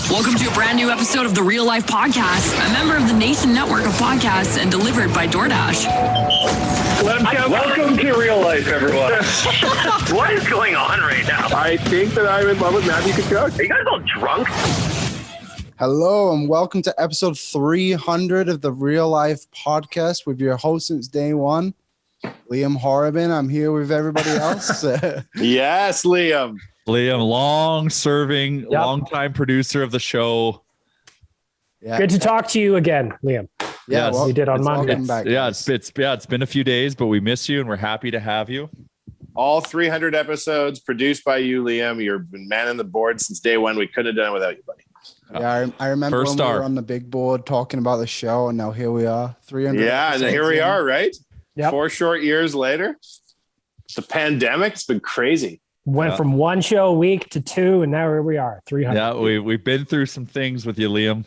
Welcome to a brand new episode of the Real Life Podcast, a member of the Nation Network of Podcasts and delivered by DoorDash. Welcome to Real Life, everyone. What is going on right now? I think that I'm in love with Matthew Tkachuk. Are you guys all drunk? Hello and welcome to episode 300 of the Real Life Podcast with your host since day one, Liam Horrobin. I'm here with everybody else. Yes, Liam. Liam, long-serving, long-time producer of the show. Yeah. Good to talk to you again, Liam. Yeah, Yes. well, We did on Monday. back, It's been a few days, but we miss you and we're happy to have you. All 300 episodes produced by you, Liam. You've been manning the board since day one. We couldn't have done it without you, buddy. Yeah, I remember First when we star. were on the big board talking about the show, and now here we are, 300. Yeah, and here we are, right? Yep. 4 short years later. The pandemic, it's been crazy. Went from one show a week to 2, and now here we are, 300. Yeah, we've been through some things with you, Liam.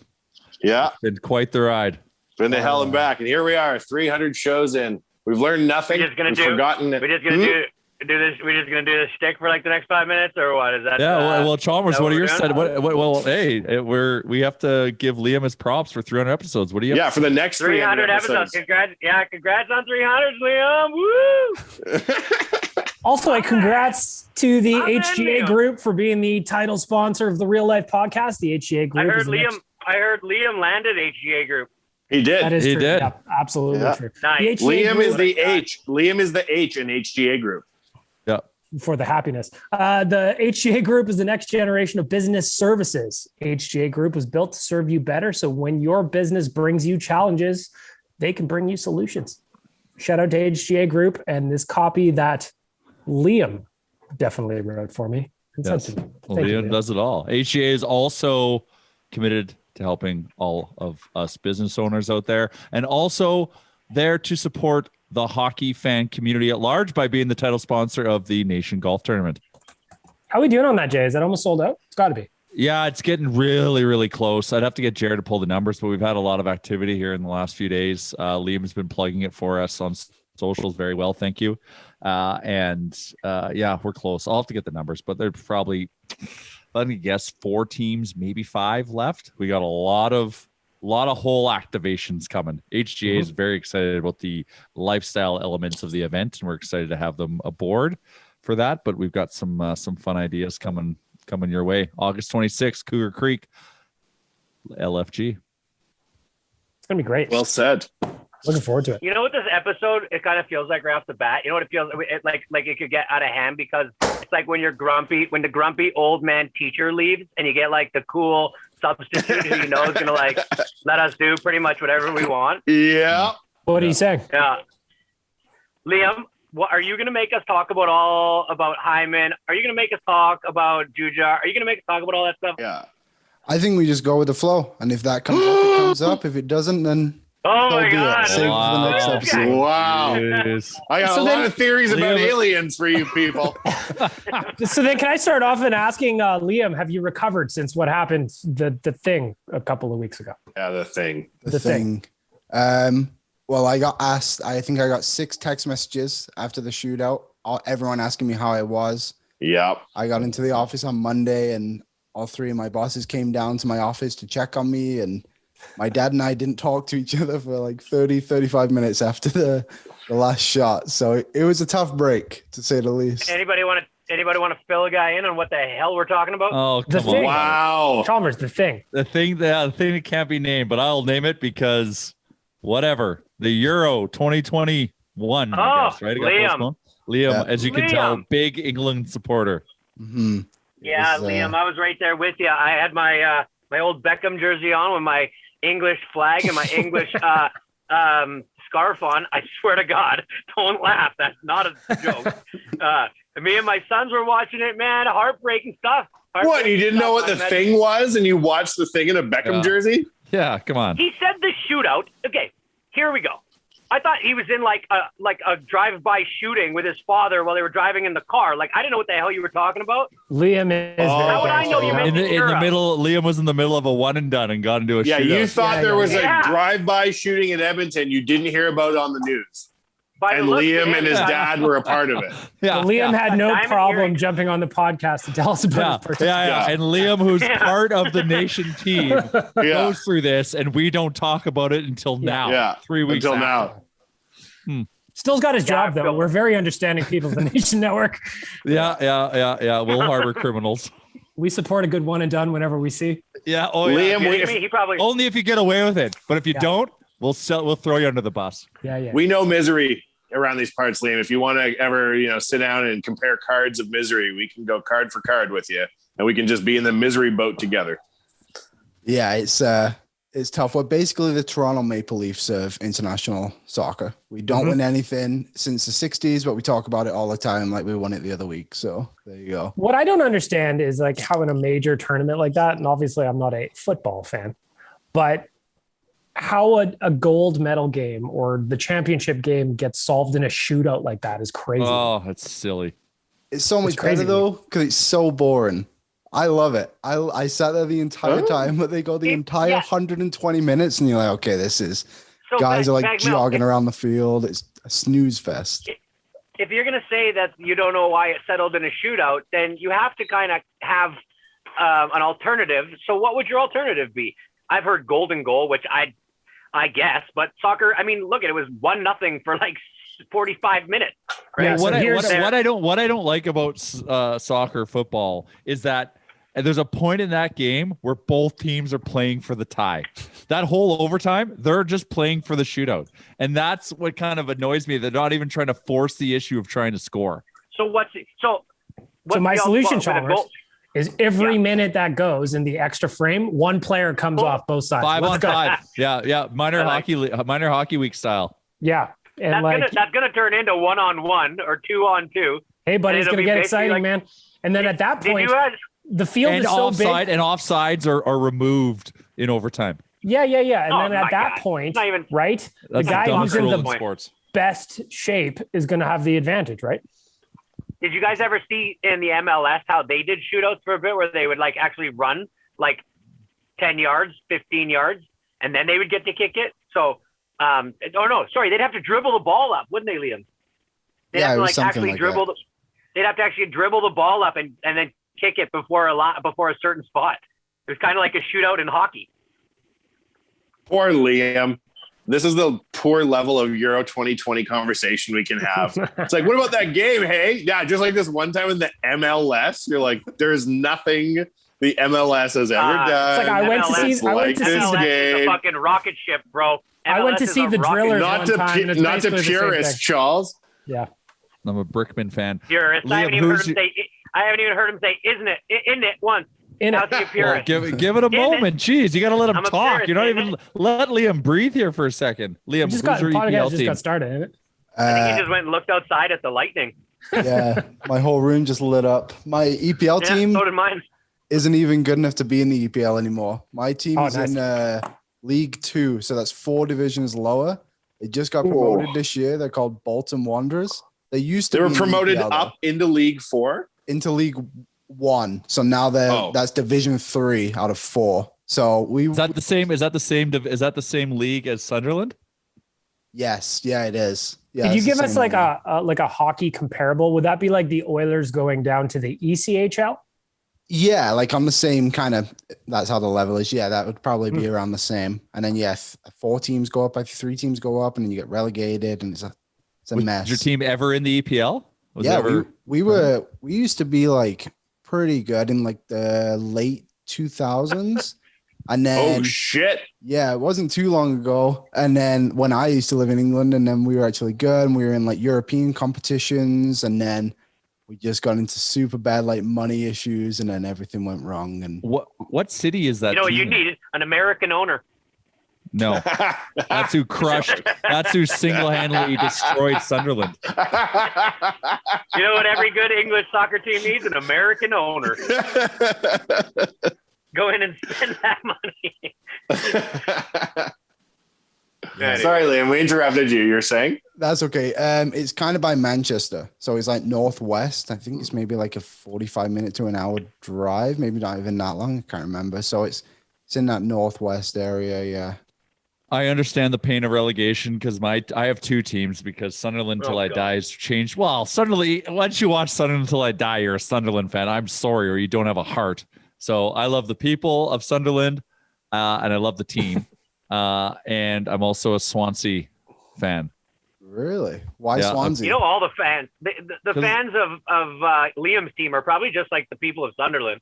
Yeah, It's been quite the ride. been to hell and back. And here we are, 300 shows in. We've learned nothing. We're just gonna We've do- forgotten it. We're just gonna do this. We're just gonna do this shtick for like the next 5 minutes, or what is that? Yeah, well, Chalmers, that what are what your we're set? doing? Well, hey, we have to give Liam his props for 300 episodes. What do you? Yeah, for the next 300 episodes. Congrats on 300, Liam. Woo! Also, a congrats to the I'm in, HGA Liam. Group for being the title sponsor of the Real Life Podcast. The HGA I Group. heard is the Liam. next- I heard Liam landed HGA Group. He did. That is He true. did. Yep, absolutely Yeah. true. Nice. The HGA Liam Group is the H. Liam is the H in HGA Group. Yeah. for the happiness. The HGA Group is the next generation of business services. HGA Group was built to serve you better. So when your business brings you challenges, they can bring you solutions. Shout out to HGA Group and this copy that Liam definitely wrote for me. And Yes. sent to me. Thank you, Liam Liam. does it all. HGA is also committed to helping all of us business owners out there, and also there to support the hockey fan community at large by being the title sponsor of the Nation Golf Tournament. How are we doing on that, Jay? Is that almost sold out? It's got to be. Yeah, it's getting really, really close. I'd have to get Jared to pull the numbers, but we've had a lot of activity here in the last few days. Liam's been plugging it for us on socials very well. Thank you. Yeah, we're close. I'll have to get the numbers, but there's probably, let me guess, 4 teams, maybe 5 left. We got a lot of whole activations coming. HGA is very excited about the lifestyle elements of the event, and we're excited to have them aboard for that. But we've got some fun ideas coming your way. August 26th, Cougar Creek, LFG. It's going to be great. Well said. Looking forward to it. You know what this episode, it kind of feels like right off the bat. You know what it feels like it could get out of hand, because it's like when the grumpy old man teacher leaves and you get like the cool substitute who you know is gonna like let us do pretty much whatever we want. Yeah. What are you saying? Yeah. Liam, what are you gonna make us talk about Hyman? Are you gonna make us talk about Jujar? Are you gonna make us talk about all that stuff? Yeah. I think we just go with the flow, and if that comes up, it comes up. If it doesn't, then Oh so my be it. god. Save it for the next Wow. episode. Wow. Yes. I got So a then- lot of theories about Liam- aliens for you people. So then can I start off in asking Liam, have you recovered since what happened, the thing a couple of weeks ago? Yeah, the thing. The thing. Well, I got asked, I think I got 6 text messages after the shootout, everyone asking me how I was. Yep. I got into the office on Monday, and all 3 of my bosses came down to my office to check on me, and my dad and I didn't talk to each other for like 35 minutes after the last shot. So it was a tough break, to say the least. Anybody want to fill a guy in on what the hell we're talking about? Oh, The come on. thing. Wow. Chalmers, the thing. The thing that can't be named, but I'll name it because whatever. The Euro 2021, I guess, right? It got Liam. postponed. Liam, Yeah. as you can tell, Liam. big England supporter. Mm-hmm. Yeah, was, Liam, I was right there with you. I had my my old Beckham jersey on with my English flag and my English scarf on. I swear to God, don't laugh. That's not a joke. Me and my sons were watching it, man. Heartbreaking stuff. What? You didn't know what the thing was, and you watched the thing in a Beckham Yeah. jersey? Yeah, come on. He said the shootout. Okay, here we go. I thought he was in like a drive-by shooting with his father while they were driving in the car. Like, I didn't know what the hell you were talking about. Liam is Oh. very How would I know you gangster. meant In the Europe. middle, Liam was in the middle of a one and done and got into a Yeah, shootout. you thought Yeah, there yeah, was yeah. a drive-by shooting in Edmonton you didn't hear about on the news. By the And looks of Liam it, and his dad were a part of it. Yeah, Liam had no Diamond problem earrings. jumping on the podcast to tell us about his yeah. And Liam, who's Yeah. part of the nation team, Yeah. goes through this, and we don't talk about it until now. Yeah. 3 weeks Until after. now. Still's got his job though. Phil. We're very understanding people of the Nation Network. Yeah. We'll harbor criminals. We support a good one and done whenever we see. Yeah. Oh, yeah. Liam, He probably. Only if you get away with it. But if you don't, we'll throw you under the bus. Yeah. we know misery around these parts, Liam. If you want to ever, sit down and compare cards of misery, we can go card for card with you, and we can just be in the misery boat together. Yeah, it's tough. We're basically the Toronto Maple Leafs of international soccer. We don't win anything since the 60s, but we talk about it all the time like we won it the other week. So there you go. What I don't understand is like how in a major tournament like that, and obviously I'm not a football fan, but how a gold medal game or the championship game gets solved in a shootout like that is crazy. Oh, that's silly. It's so much crazy better to me. though, because it's so boring. I love it. I sat there the entire time, but they go the entire 120 minutes, and you're like, okay, this is So guys are like Bagmel, jogging around the field. It's a snooze fest. if you're going to say that you don't know why it settled in a shootout, then you have to kind of have an alternative. So what would your alternative be? I've heard golden goal, which I guess, but soccer, I mean, look at it, was 1-0 for like 45 minutes. Right? Yeah, so What I don't like about soccer football is that there's a point in that game where both teams are playing for the tie. That whole overtime, they're just playing for the shootout. And that's what kind of annoys me. They're not even trying to force the issue of trying to score. So what's my the solution, with a Chalmers, goal- is every minute that goes in the extra frame, one player comes off both sides. 5 Let's on go. 5. Yeah. Minor hockey week style. Yeah. And That's gonna turn into 1-on-1 or 2-on-2. hey, buddy, it's it'll going to be get basically exciting, like- man. And then at that Did point, you guys? the field And is so offside big. and offsides are removed in overtime. Yeah. And Oh, then at my that God. point, It's not even- right, the That's guy dumbest who's in rule the sports. best shape is going to have the advantage, right? Did you guys ever see in the MLS how they did shootouts for a bit, where they would like actually run like 10 yards, 15 yards, and then they would get to kick it? So, they'd have to dribble the ball up, wouldn't they, Liam? They'd Yeah, have it to was like something actually like dribble. that. They'd have to actually dribble the ball up and then kick it before a certain spot. It was kind of like a shootout in hockey. Poor Liam. This is the poor level of Euro 2020 conversation we can have. It's like, what about that game? Hey, yeah, just like this one time in the MLS, you're like, there's nothing the MLS has ever done. It's like I went to see- It's I went like to see this MLS is a game. fucking rocket ship, bro. I went to MLS is see a the rocket Drillers ship. Not to one time, and it's not to basically the same purists, thing. Charles. Yeah. I'm a Brickman fan. Purist. I Liam, haven't even heard who's him say. I haven't even heard him say, "Isn't it? Isn't it?" Once. In How's it. he a purist? Give it a Isn't moment. Jeez, you got to let him I'm a talk. purist, You're not isn't even let Liam breathe here for a second. Liam, Just who's got your podcast EPL just team? got started, isn't it? I think he just went and looked outside at the lightning. Yeah, my whole room just lit up. My EPL Yeah, team so did mine. isn't even good enough to be in the EPL anymore. My team Oh, is nice. in League 2, so that's 4 divisions lower. They just got promoted this year. They're called Bolton Wanderers. They used to They were be in the promoted EPL, though, up into League 4. into League 1. So now that's Division 3 out of 4. So Is that the same? Is that the same league as Sunderland? yes, yeah, it is. Yeah, Could you it's the give us same like league. a hockey comparable? Would that be like the Oilers going down to the ECHL? Yeah, like on the same kind of, that's how the level is. Yeah, that would probably be around the same. And then, 4 teams go up, 3 teams go up, and then you get relegated, and it's a mess. Was your team ever in the EPL? Was Yeah, it ever- we used to be like pretty good in like the late 2000s. And then, Oh shit! yeah, it wasn't too long ago. And then when I used to live in England, and then we were actually good, and we were in like European competitions, and then we just got into super bad like money issues, and then everything went wrong. And What city is that? You know what you team in? need? An American owner. No, that's who crushed. That's who single-handedly destroyed Sunderland. You know what every good English soccer team needs? An American owner. Go in and spend that money. Sorry, Liam, we interrupted you. You're saying? that's okay. It's kind of by Manchester, so it's like northwest. I think it's maybe like a 45-minute to an hour drive, maybe not even that long. I can't remember. So it's in that northwest area. Yeah. I understand the pain of relegation because I have two teams because Sunderland Till I Die has changed. Well, Sunderland, once you watch Sunderland Till I Die, you're a Sunderland fan. I'm sorry, or you don't have a heart. So I love the people of Sunderland, and I love the team. And I'm also a Swansea fan. Really? Why Swansea? You know, all the fans, the fans of Liam's team are probably just like the people of Sunderland.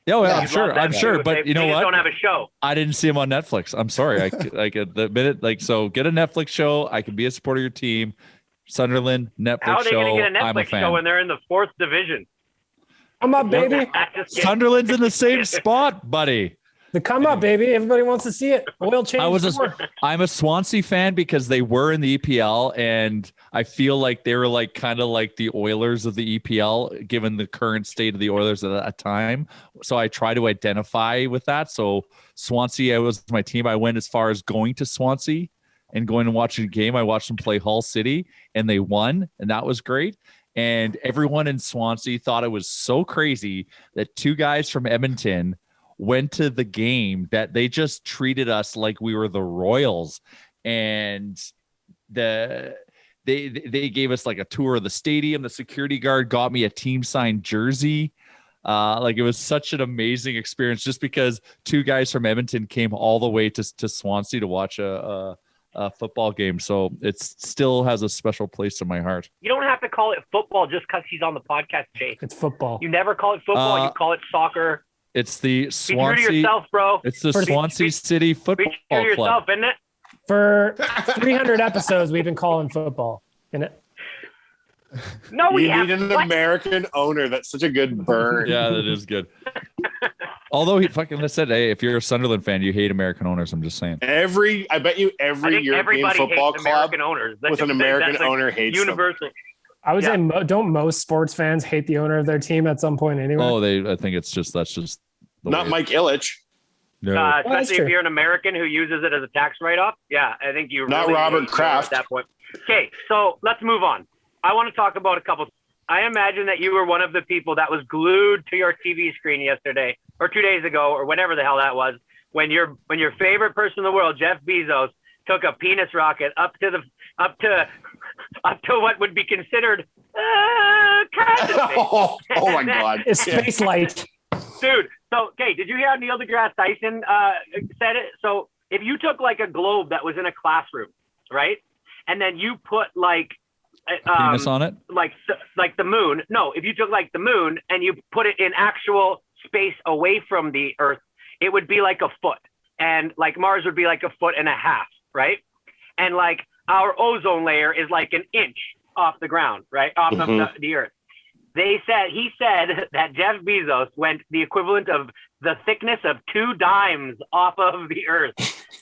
Yeah, I'm sure. But you know what? They just what? don't have a show. I didn't see him on Netflix. I'm sorry. I get the minute, so get a Netflix show. I can be a supporter of your team. Sunderland, Netflix show. How are they going to get a I'm a Netflix fan. show when they're in the 4th division? Come up, baby. Sunderland's in the same spot, buddy. The come up, baby. Everybody wants to see it. Oil change. I'm a Swansea fan because they were in the EPL, and I feel like they were like kind of like the Oilers of the EPL, given the current state of the Oilers at that time. So I try to identify with that. So Swansea was my team. I went as far as going to Swansea and going and watching a game. I watched them play Hull City, and they won, and that was great. And everyone in Swansea thought it was so crazy that two guys from Edmonton went to the game, that they just treated us like we were the Royals, and they gave us like a tour of the stadium. The security guard got me a team signed jersey. Like, it was such an amazing experience just because two guys from Edmonton came all the way to Swansea to watch a football game. So it still has a special place in my heart. You don't have to call it football just because he's on the podcast, Jake. It's football. You never call it football. You call it soccer. It's the Swansea. Be true to yourself, bro. It's the Swansea City Football Be true to yourself, Club. isn't it? For 300 episodes, we've been calling football. Isn't it? No, we You have. need an What? American owner. That's such a good burn. Yeah, that is good. Although he fucking said, hey, if you're a Sunderland fan, you hate American owners. I'm just saying. I bet you I every think European everybody football hates club American owners. That's with an just- American that's like owner hates them. universal. I would Yeah. say, don't most sports fans hate the owner of their team at some point anyway? Oh, I think that's just the Not way Mike Ilitch. No. that's Especially true. if you're an American who uses it as a tax write-off. Yeah, I think you Not really Robert need to know Kraft. at that point. Okay, so let's move on. I want to talk about a couple. I imagine that you were one of the people that was glued to your TV screen yesterday or 2 days ago or whenever the hell that was, when your favorite person in the world, Jeff Bezos, took a penis rocket up to what would be considered kind of space. Oh my God. It's space light. Dude, so, okay, did you hear how Neil deGrasse Tyson said it? So if you took like a globe that was in a classroom, right? And then you put like penis on it? like the moon. No, if you took like the moon and you put it in actual space away from the Earth, it would be like a foot. And like Mars would be like a foot and a half, right? And like our ozone layer is like an inch off the ground, right? Off of the Earth. He said that Jeff Bezos went the equivalent of the thickness of 2 dimes off of the Earth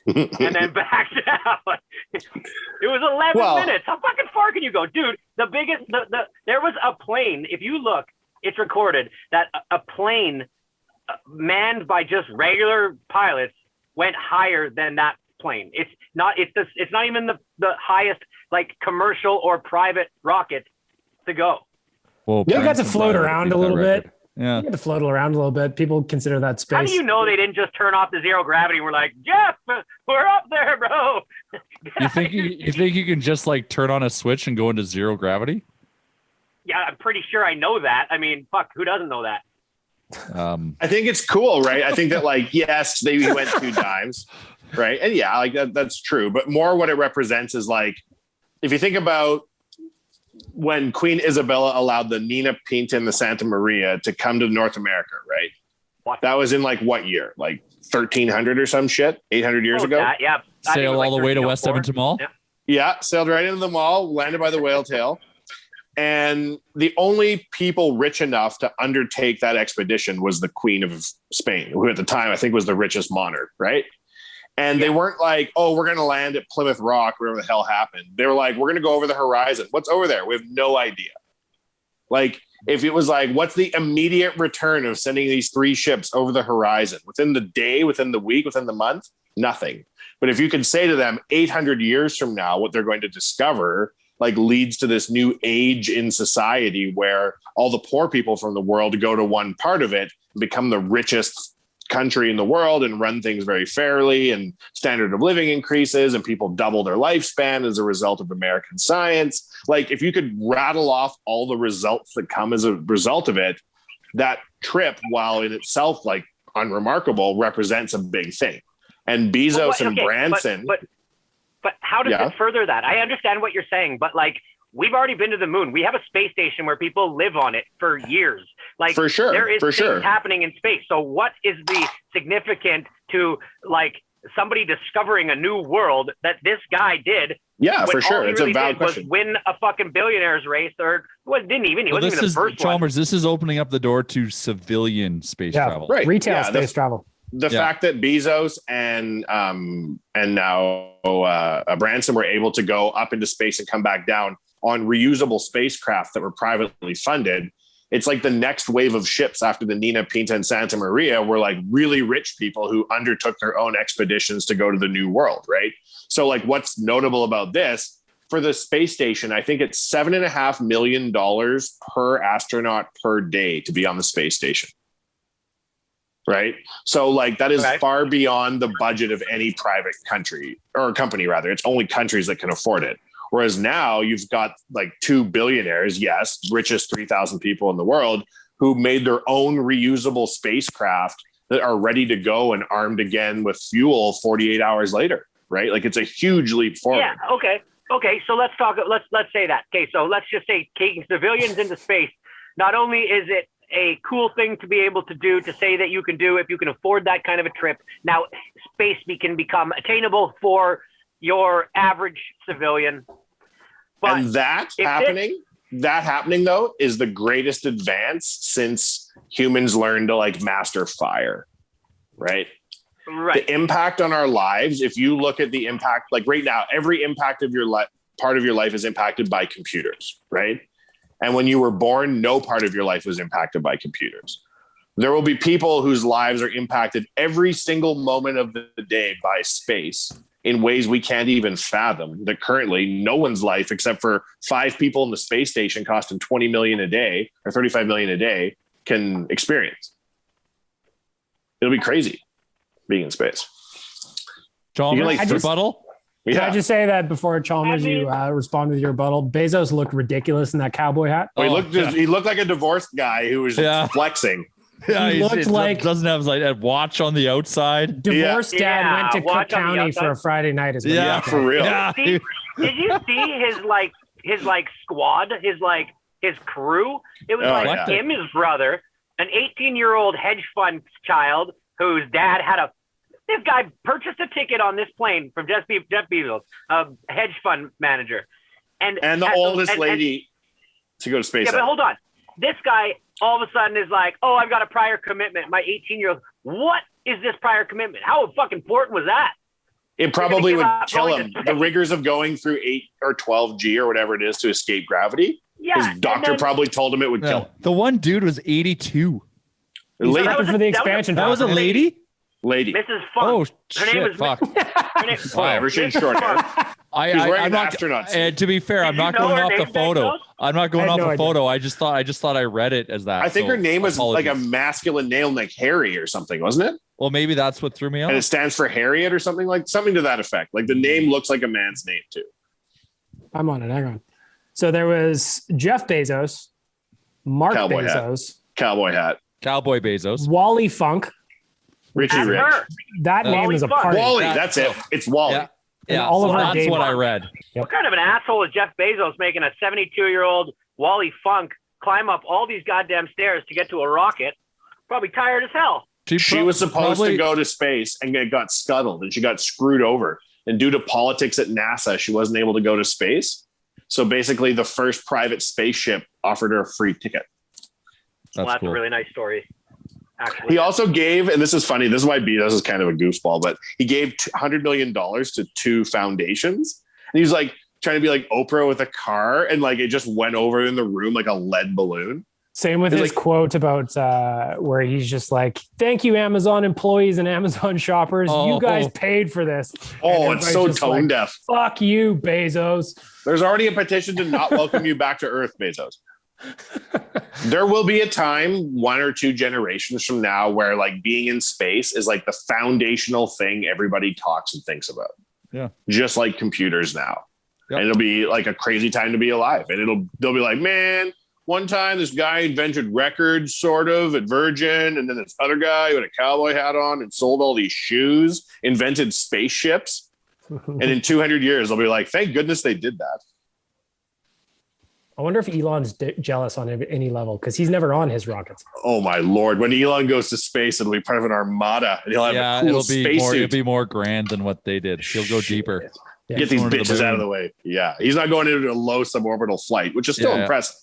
and then back down. It was 11 minutes. How fucking far can you go? Dude, there was a plane. If you look, it's recorded that a plane manned by just regular pilots went higher than that plane. It's not even the highest like commercial or private rocket to go. Well, You got to float around a little bit. Yeah. You got to float around a little bit. People consider that space. How do you know they didn't just turn off the zero gravity and we're like, Jeff, we're up there, bro? You think you can just like turn on a switch and go into zero gravity? Yeah, I'm pretty sure I know that. I mean, fuck, who doesn't know that? I think it's cool, right? I think that like, yes, they went 2 dimes, right? And yeah, like that's true. But more what it represents is like, if you think about when Queen Isabella allowed the Nina Pinta and the Santa Maria to come to North America, right? What? That was in like what year? Like 1300 or some shit? 800 years ago? Yeah. I think it Sail was like all the way to 1304. West Edmonton Mall? Yeah. Yeah, sailed right into the mall, landed by the whale tail. And the only people rich enough to undertake that expedition was the Queen of Spain, who at the time I think was the richest monarch, right? And they weren't like, oh, we're going to land at Plymouth Rock, wherever the hell happened. They were like, we're going to go over the horizon. What's over there? We have no idea. Like, if it was like, what's the immediate return of sending these 3 ships over the horizon? Within the day, within the week, within the month? Nothing. But if you could say to them 800 years from now, what they're going to discover like leads to this new age in society where all the poor people from the world go to one part of it and become the richest country in the world and run things very fairly, and standard of living increases and people double their lifespan as a result of American science. Like, if you could rattle off all the results that come as a result of it, that trip, while in itself like unremarkable, represents a big thing. And Bezos and Branson. But how does it further that? I understand what you're saying, but like, we've already been to the moon. We have a space station where people live on it for years. Like, for sure, there is things happening in space. So what is the significant to like somebody discovering a new world that this guy did? Yeah, for sure. It's really a valid question. Was win a fucking billionaire's race, or didn't even. He wasn't even the first Chalmers, one. This is opening up the door to civilian space travel. Right. Retail space travel. The fact that Bezos and now Branson were able to go up into space and come back down on reusable spacecraft that were privately funded. It's like the next wave of ships after the Nina, Pinta, and Santa Maria were like really rich people who undertook their own expeditions to go to the New World, right? So like, what's notable about this, for the space station, I think it's $7.5 million per astronaut per day to be on the space station. Right. So like, that is far beyond the budget of any private country or company, rather. It's only countries that can afford it. Whereas now you've got like 2 billionaires, yes, richest 3,000 people in the world, who made their own reusable spacecraft that are ready to go and armed again with fuel 48 hours later. Right. Like, it's a huge leap forward. Yeah. Okay. So let's say that. Okay. So let's just say taking civilians into space. Not only is it a cool thing to be able to do, to say that you can do if you can afford that kind of a trip. Now, space can become attainable for your average civilian. But and that happening though is the greatest advance since humans learned to like master fire, right? Right. The impact on our lives, if you look at the impact, like right now, every impact of your life, part of your life is impacted by computers, right? And when you were born, no part of your life was impacted by computers. There will be people whose lives are impacted every single moment of the day by space in ways we can't even fathom, that currently no one's life, except for 5 people in the space station costing $20 million a day or $35 million a day, can experience. It'll be crazy being in space. Chalmers, rebuttal? Can I just say that before Chalmers, you respond with your rebuttal? Bezos looked ridiculous in that cowboy hat. He looked like a divorced guy who was flexing. Yeah, he looked like doesn't have like a watch on the outside. Divorced dad went to Cook County for a Friday night. Yeah, for real. Yeah. Did you see his squad, his crew? It was him, his brother, an 18-year-old hedge fund child whose dad had this guy purchased a ticket on this plane from Jeff Bezos, a hedge fund manager. And the oldest lady to go to space. Yeah, but hold on. This guy all of a sudden is like, oh, I've got a prior commitment. My 18-year-old. What is this prior commitment? How fucking important was that? It probably would kill him. The rigors of going through 8 or 12 G or whatever it is to escape gravity. Yeah, his doctor probably told him it would kill him. The one dude was 82. For the expansion. That was a lady? Lady. Mrs. Funk. Oh, her name is fuck. Whatever, she had short hair. He's wearing an astronaut suit. And to be fair, I'm not going off the photo. I'm not going off the photo. I just thought I read it as that. I think her name was like a masculine name, like Harry or something, wasn't it? Well, maybe that's what threw me off. And it stands for Harriet or something to that effect. Like, the name looks like a man's name too. I'm on it. Hang on. So there was Jeff Bezos, Mark Bezos, Cowboy hat, Cowboy Bezos, Wally Funk, Richie Rich. That name is a party. Wally, that's it. It's Wally. Yeah, all of that's what I read. What kind of an asshole is Jeff Bezos making a 72-year-old Wally Funk climb up all these goddamn stairs to get to a rocket? Probably tired as hell. She was supposed to go to space and it got scuttled and she got screwed over. And due to politics at NASA, she wasn't able to go to space. So basically, the first private spaceship offered her a free ticket. That's cool. A really nice story. Actually, he also gave, and this is funny, this is why Bezos is kind of a goofball, but he gave $100 million to 2 foundations. And he was like trying to be like Oprah with a car, and like it just went over in the room like a lead balloon. Same with his quote about where he's just like, thank you, Amazon employees and Amazon shoppers. You guys paid for this. Oh, it's so tone deaf. Fuck you, Bezos. There's already a petition to not welcome you back to Earth, Bezos. There will be a time 1 or 2 generations from now where like being in space is like the foundational thing everybody talks and thinks about. Yeah. Just like computers now. Yep. And it'll be like a crazy time to be alive. And they'll be like, man, one time this guy invented records sort of at Virgin. And then this other guy who had a cowboy hat on and sold all these shoes, invented spaceships. And in 200 years, they'll be like, thank goodness they did that. I wonder if Elon's jealous on any level because he's never on his rockets. Oh my Lord. When Elon goes to space, it'll be part of an armada. And he'll have a cool spacesuit. It'll be more grand than what they did. He'll go deeper. Yeah. Get these bitches out of the way. Yeah. He's not going into a low suborbital flight, which is still impressive.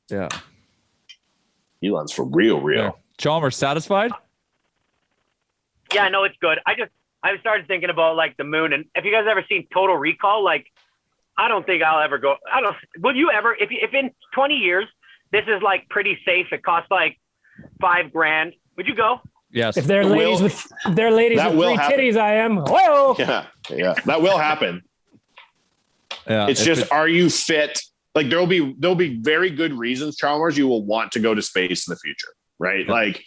Yeah. Elon's for real. Yeah. Chalmers, satisfied? Yeah, no, it's good. I started thinking about like the moon, and if you guys ever seen Total Recall, like I don't think I'll ever go. Will you ever? If in 20 years this is like pretty safe, it costs like $5,000. Would you go? Yes. If they're ladies with three titties, I am. Whoa. Yeah, that will happen. Yeah. It's just, are you fit? Like there'll be very good reasons, Chalmers, you will want to go to space in the future, right? Yeah. Like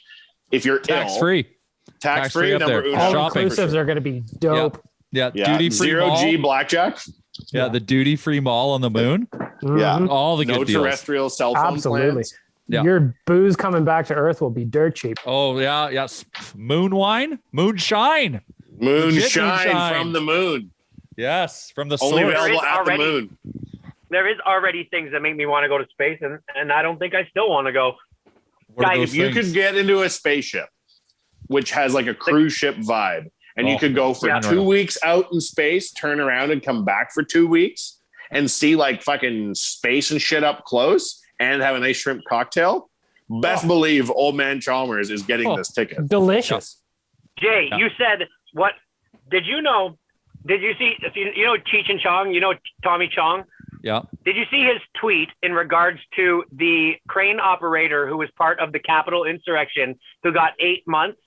if you're tax-free number uno. All inclusives are going to be dope. Yeah. Duty-free Zero G blackjack. Yeah, the duty-free mall on the moon. Yeah, all the good deals. No terrestrial cell phone plans. Yeah. Your booze coming back to Earth will be dirt cheap. Oh yeah. Moon wine, moonshine from the moon. Yes, from the only source. available at the moon. There is already things that make me want to go to space, and I don't think I still want to go. Guys, if you could get into a spaceship, which has like a cruise ship vibe, and you could go for 2 weeks out in space, turn around and come back for 2 weeks and see like fucking space and shit up close and have a nice shrimp cocktail. Best believe old man Chalmers is getting this ticket. Delicious. Jay, you said what? Did you see, you know, Cheech and Chong, you know, Tommy Chong? Yeah. Did you see his tweet in regards to the crane operator who was part of the Capitol insurrection who got 8 months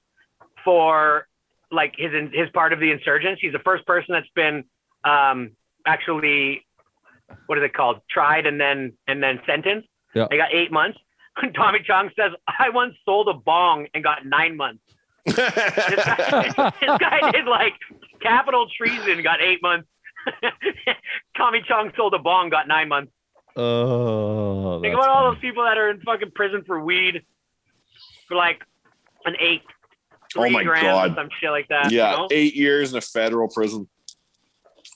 for like his part of the insurgents? He's the first person that's been actually, what is it called? Tried and then sentenced. Yeah. They got 8 months. Tommy Chong says, I once sold a bong and got 9 months. This guy did like capital treason, got 8 months. Tommy Chong sold a bong, got 9 months. Oh, think about all those people that are in fucking prison for weed for like an 8. Oh my God, some shit like that. Yeah, you know? 8 years in a federal prison.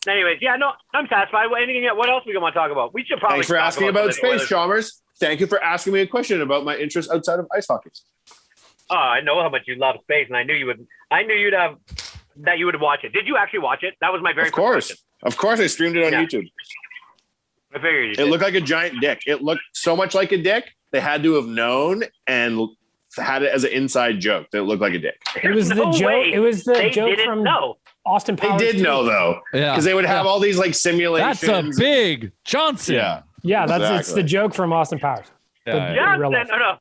Anyways, yeah, no, I'm satisfied. What else we want to talk about? We should probably. Thanks for asking about space, Chalmers. Thank you for asking me a question about my interest outside of ice hockey. Oh, I know how much you love space, and I knew you would watch it. Did you actually watch it? That was my very first question. Of course, I streamed it on YouTube. I figured you it did. Looked like a giant dick. It looked so much like a dick. They had to have known and had it as an inside joke that it looked like a dick. It was the joke. It was the joke from Austin Powers. They did know though, because they would have all these like simulations. That's a big Johnson. Yeah, it's the joke from Austin Powers. Johnson. No.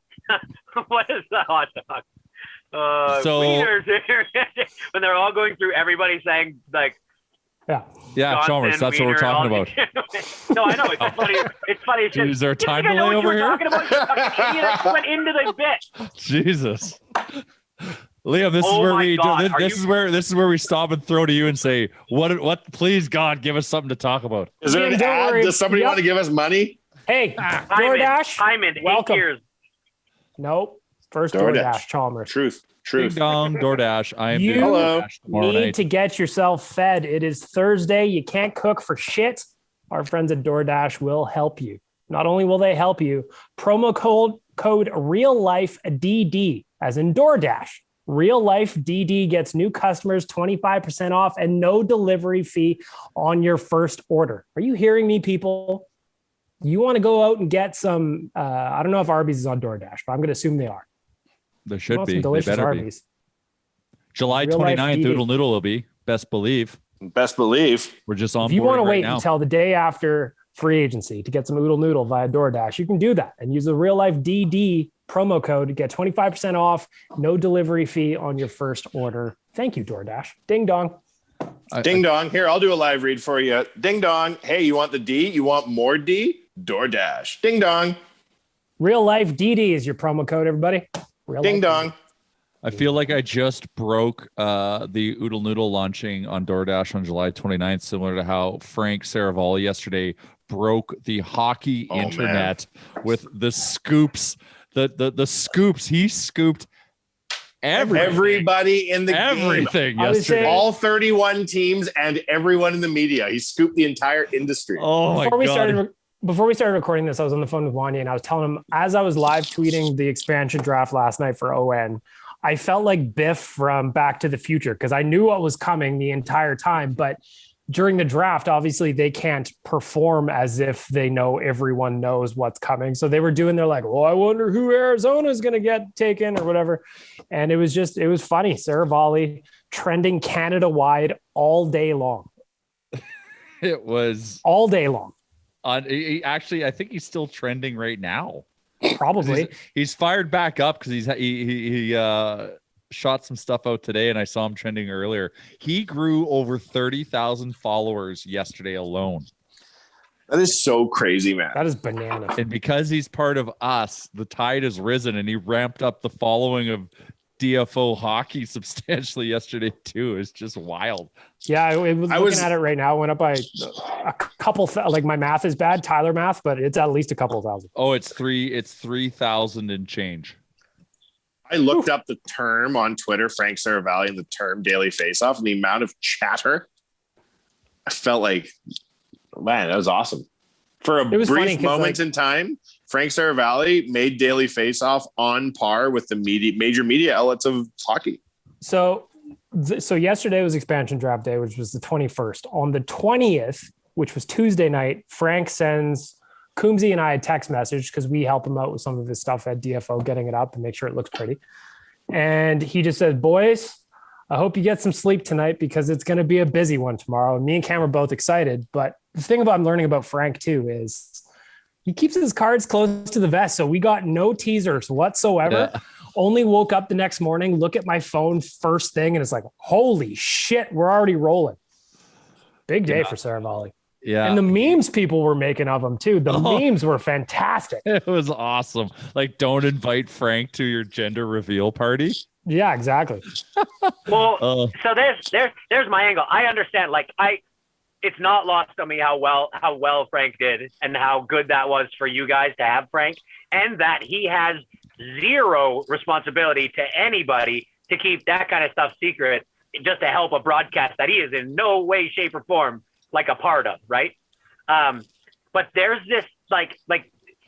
What is that hot dog? When they're all going through, everybody saying like, Johnson, Chalmers. That's what we're talking about. No, I know it's funny. It's funny. It's is there time delay over here? Talking about, you fucking idiot. I went into the bit. Jesus, Liam, this is where we stop and throw to you and say, what? Please, God, give us something to talk about. Is there an ad? Does somebody want to give us money? Hey, DoorDash. Hyman, welcome. 8 years. Nope. First DoorDash, Chalmers. Truth. Ding dong, DoorDash. I am you DoorDash tomorrow need night. to get yourself fed. It is Thursday. You can't cook for shit. Our friends at DoorDash will help you. Not only will they help you, promo code RealLifeDD, as in DoorDash. Real Life DD gets new customers 25% off and no delivery fee on your first order. Are you hearing me, people? You want to go out and get some, I don't know if Arby's is on DoorDash, but I'm going to assume they are. There should be. Delicious they better Arby's. Be. July 29th, Oodle Noodle will be. Best believe. We're just on. If you want to wait now. until the day after free agency to get some Oodle Noodle via DoorDash, you can do that and use the Real Life DD promo code to get 25% off, no delivery fee on your first order. Thank you, DoorDash. Ding dong. Ding dong. Here, I'll do a live read for you. Ding dong. Hey, you want the D? You want more D? DoorDash. Ding dong. Real Life DD is your promo code, everybody. Ding dong. I feel like I just broke the Oodle Noodle launching on DoorDash on July 29th, similar to how Frank Seravalli yesterday broke the hockey internet with the scoops. The scoops. He scooped everybody in the everything game. Yesterday. All 31 teams and everyone in the media. He scooped the entire industry. Oh my God. Before we started recording this, I was on the phone with Wanya and I was telling him, as I was live tweeting the expansion draft last night for ON, I felt like Biff from Back to the Future because I knew what was coming the entire time. But during the draft, obviously they can't perform as if they know everyone knows what's coming. So they were doing their like, well, I wonder who Arizona is going to get taken or whatever. And it was funny. Seravalli trending Canada wide all day long. It was all day long. Actually, I think he's still trending right now. Probably. He's fired back up because he shot some stuff out today, and I saw him trending earlier. He grew over 30,000 followers yesterday alone. That is so crazy, man. That is bananas. And because he's part of us, the tide has risen, and he ramped up the following of DFO hockey substantially yesterday too. It's just wild. Yeah, I was looking at it right now. It went up by a couple. Like my math is bad, Tyler math, but it's at least a couple thousand. Oh, it's 3,000 and change. I looked up the term on Twitter, Frank Seravalli, and the term daily faceoff, and the amount of chatter. I felt like, man, that was awesome. For a brief moment in time, Frank Seravalli made daily faceoff on par with the major media outlets of hockey. So yesterday was expansion draft day, which was the 21st. On the 20th, which was Tuesday night, Frank sends Coombsy and I a text message because we help him out with some of his stuff at DFO, getting it up and make sure it looks pretty. And he just said, boys, I hope you get some sleep tonight because it's going to be a busy one tomorrow. And me and Cam are both excited. But the thing about I'm learning about Frank too is he keeps his cards close to the vest. So we got no teasers whatsoever. Yeah. Only woke up the next morning, look at my phone first thing, and it's like, holy shit, we're already rolling. Big day for Seravalli. Yeah. And the memes people were making of him too. The memes were fantastic. It was awesome. Like, don't invite Frank to your gender reveal party. Yeah, exactly. Well, so there's my angle. I understand. Like, it's not lost on me how well Frank did and how good that was for you guys to have Frank, and that he has zero responsibility to anybody to keep that kind of stuff secret just to help a broadcast that he is in no way, shape, or form like a part of, right? But there's this like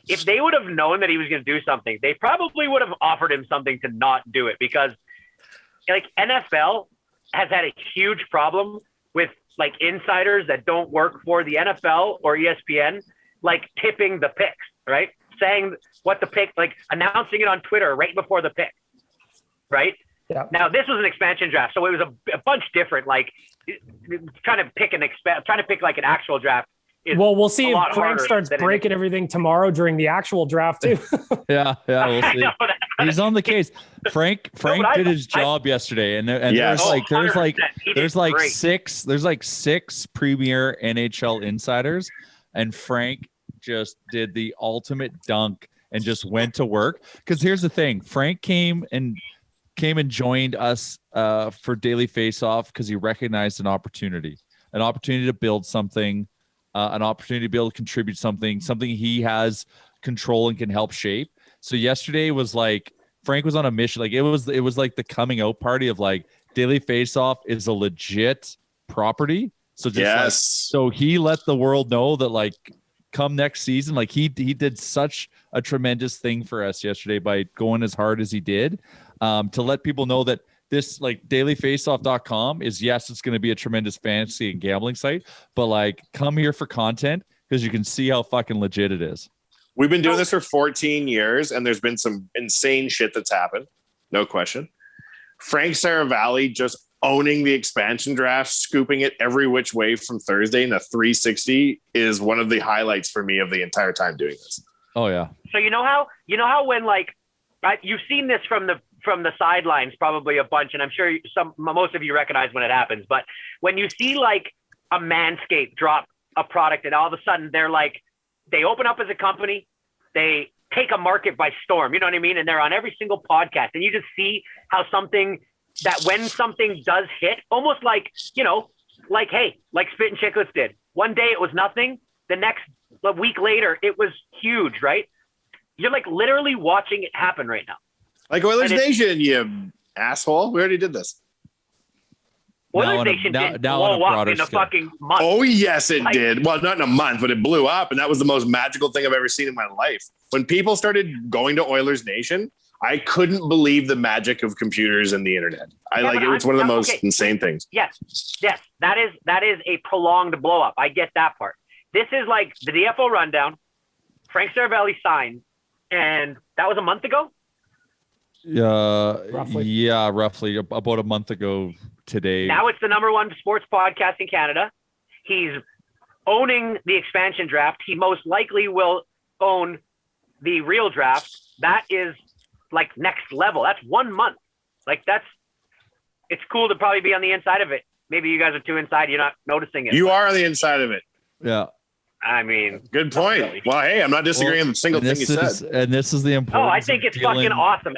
if they would have known that he was going to do something, they probably would have offered him something to not do it, because like NFL has had a huge problem with like insiders that don't work for the NFL or ESPN, like tipping the picks, right? Saying what the pick, like announcing it on Twitter right before the pick, right? Yeah. Now this was an expansion draft, so it was a bunch different. Like trying to pick like an actual draft. Well, we'll see if Frank starts breaking everything tomorrow during the actual draft too. yeah, we'll see. He's on the case. Frank did his job yesterday, and there's like six premier NHL insiders, and Frank just did the ultimate dunk and just went to work. Because here's the thing, Frank came and joined us for Daily Faceoff because he recognized an opportunity to build something, an opportunity to be able to contribute something he has control and can help shape. So yesterday was like, Frank was on a mission. Like it was like the coming out party of like, Daily Faceoff is a legit property. So so he let the world know that like come next season, like he did such a tremendous thing for us yesterday by going as hard as he did, to let people know that this like dailyfaceoff.com is, yes, it's going to be a tremendous fantasy and gambling site, but like come here for content because you can see how fucking legit it is. We've been doing this for 14 years and there's been some insane shit that's happened. No question. Frank Seravalli just owning the expansion draft, scooping it every which way from Thursday in a 360 is one of the highlights for me of the entire time doing this. Oh yeah. So you know how when like, right, you've seen this from the sidelines probably a bunch, and I'm sure most of you recognize when it happens, but when you see like a Manscaped drop a product and all of a sudden they're like, they open up as a company, they take a market by storm. You know what I mean? And they're on every single podcast, and you just see how when something does hit, almost like, like Spit and Chicklets did. One day it was nothing. A week later, it was huge, right? You're like literally watching it happen right now. Like Oilers Nation, you asshole. We already did this. Oilers Nation didn't blow up in a fucking month. Oh, yes, it did. Well, not in a month, but it blew up. And that was the most magical thing I've ever seen in my life. When people started going to Oilers Nation, I couldn't believe the magic of computers and the internet. It's one of the most insane things. Yes. That is a prolonged blow up. I get that part. This is like the DFO rundown. Frank Seravalli signed, and that was a month ago. Roughly about a month ago today. Now it's the number one sports podcast in Canada. He's owning the expansion draft. He most likely will own the real draft. That is like next level. That's 1 month. It's cool to probably be on the inside of it. Maybe you guys are too inside. You're not noticing it. You are on the inside of it. Yeah. I mean, good point. Really. Well, hey, I'm not disagreeing with a single thing you said. And this is the important. Oh, I think it's fucking awesome.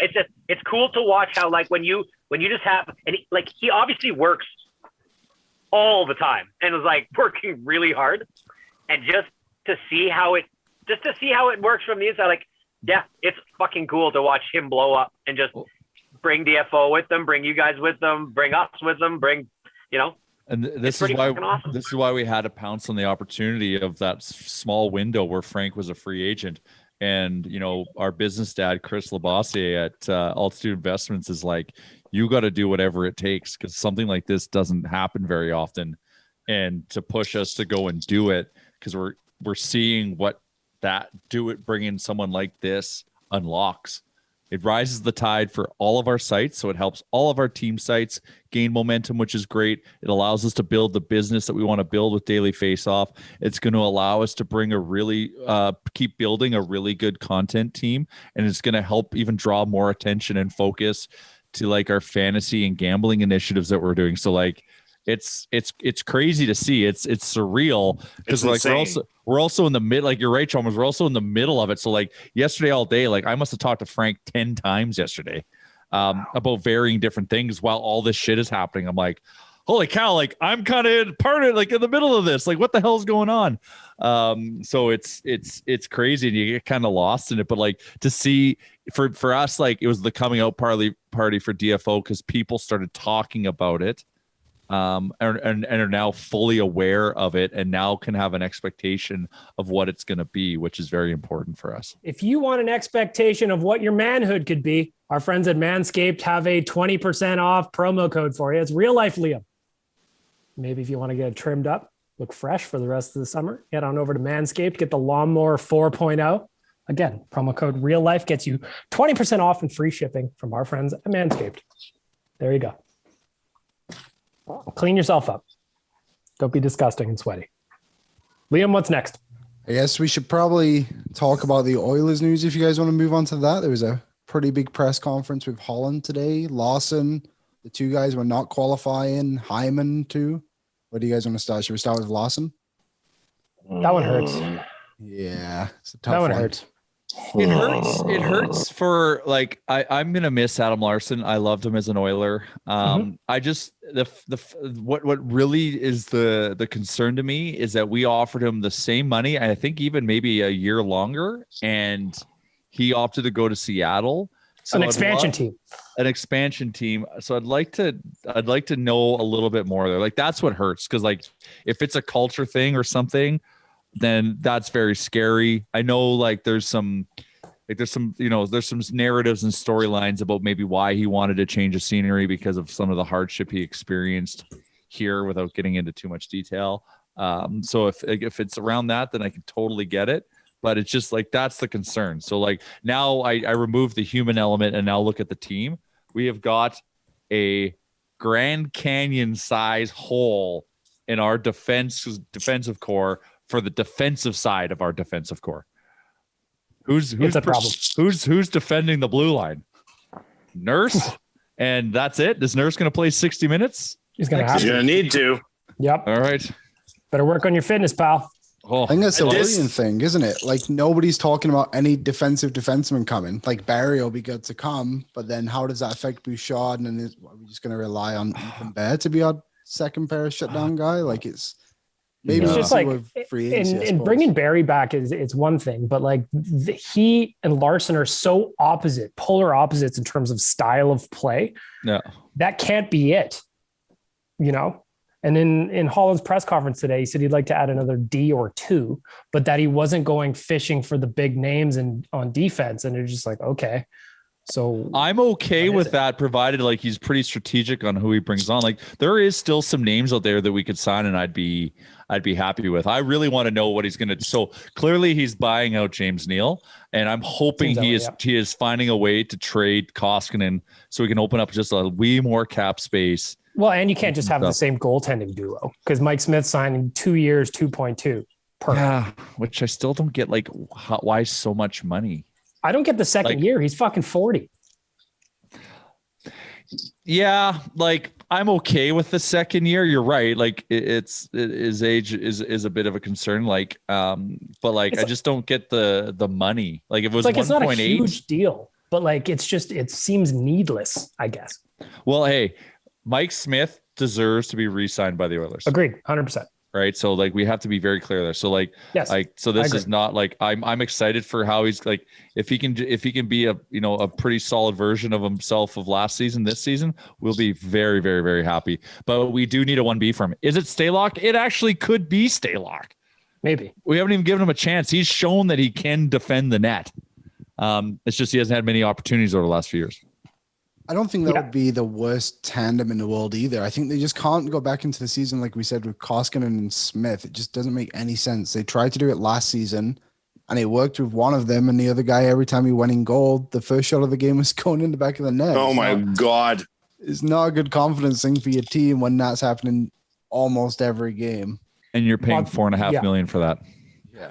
It's cool to watch how when you just have, and he obviously works all the time and is working really hard, and just to see how it works from the inside, it's fucking cool to watch him blow up and just bring DFO with them, bring you guys with them, bring us with them, And this is why awesome. This is why we had to pounce on the opportunity of that small window where Frank was a free agent. And, our business dad, Chris Labossiere at Altitude Investments is you got to do whatever it takes, because something like this doesn't happen very often. And to push us to go and do it, because we're seeing what bringing someone like this unlocks. It rises the tide for all of our sites, so it helps all of our team sites gain momentum, which is great. It allows us to build the business that we want to build with Daily Face Off. It's going to allow us to bring keep building a really good content team, and it's going to help even draw more attention and focus to our fantasy and gambling initiatives that we're doing. So it's crazy to see. It's surreal, because we're also in the mid, you're right, Chalmers, we're also in the middle of it. So yesterday all day, I must have talked to Frank 10 times yesterday about varying different things while all this shit is happening. I'm like, holy cow, I'm kind of part of it, in the middle of this, what the hell's going on? So it's crazy, and you get kind of lost in it. But to see for us, it was the coming out party for DFO, because people started talking about it. And are now fully aware of it, and now can have an expectation of what it's going to be, which is very important for us. If you want an expectation of what your manhood could be, our friends at Manscaped have a 20% off promo code for you. It's Real Life Liam. Maybe if you want to get it trimmed up, look fresh for the rest of the summer, head on over to Manscaped, get the Lawnmower 4.0. Again, promo code Real Life gets you 20% off and free shipping from our friends at Manscaped. There you go. Clean yourself up. Don't be disgusting and sweaty. Liam, what's next? I guess we should probably talk about the Oilers news if you guys want to move on to that. There was a pretty big press conference with Holland today. Lawson, the two guys were not qualifying. Hyman, too. What do you guys want to start? Should we start with Lawson? That one hurts. Yeah, it's a tough that one one. Hurts. It hurts for I'm gonna miss Adam Larsson. I loved him as an Oiler. I just what really is the concern to me is that we offered him the same money, I think even maybe a year longer, and he opted to go to Seattle. So an expansion team. So I'd like to know a little bit more there. That's what hurts, because if it's a culture thing or something, then that's very scary. I know there's some narratives and storylines about maybe why he wanted to change the scenery because of some of the hardship he experienced here, without getting into too much detail. So if it's around that, then I can totally get it. But it's just that's the concern. So now I remove the human element and now look at the team. We have got a Grand Canyon size hole in our defensive core for the defensive side of our defensive core. Who's a problem? Who's defending the blue line? Nurse, and that's it. Is Nurse going to play 60 minutes? He's going to need to. Yep. All right. Better work on your fitness, pal. Oh, I think that's a This- William thing, isn't it? Like nobody's talking about any defensive defenseman coming. Like Barry will be good to come, but then how does that affect Bouchard? And are we just going to rely on Ethan Bear to be our second pair shutdown guy? Like it's maybe It's Yeah. just like free agency, I and suppose. bringing Barry back is it's one thing, but like he and Larson are so opposite, polar opposites in terms of style of play. Yeah. That can't be it, you know. And in Holland's press conference today, he said he'd like to add another D or two, but that he wasn't going fishing for the big names and on defense. And it's just like, okay, so I'm okay What is with it? that, provided like he's pretty strategic on who he brings on. Like there is still some names out there that we could sign, and I'd be happy with. I really want to know what he's going to. So clearly he's buying out James Neal, and I'm hoping Seems that way, he is finding a way to trade Koskinen so we can open up just a wee more cap space. well, and you can't just have the same goaltending duo because Mike Smith signed 2 years, 2.2 per. Yeah, which I still don't get. Like, why so much money? I don't get the second Like- year. He's fucking 40. Yeah, like I'm okay with the second year. You're right. Like his age is a bit of a concern. Like, but like It's I just don't get the money. Like if it was It's like it's not a 1.8. huge deal, but like it seems needless, I guess. Well, hey, Mike Smith deserves to be re-signed by the Oilers, Agreed, 100%. right? So like we have to be very clear there. So like, Yes, so this agree. is not like I'm excited for how he's like if he can be a a pretty solid version of himself of last season, this season, we'll be very very very happy. But we do need a 1B from him. Is it Staylock? It actually could be Staylock. Maybe. We haven't even given him a chance. He's shown that he can defend the net. It's just he hasn't had many opportunities over the last few years. I don't think that Yeah. would be the worst tandem in the world either. I think they just can't go back into the season like we said with Koskinen and Smith. It just doesn't make any sense. They tried to do it last season, and it worked with one of them, and the other guy, every time he went in goal, the first shot of the game was going in the back of the net. Oh my God. It's not a good confidence thing for your team when that's happening almost every game. And you're paying Well, $4.5 yeah. million for that.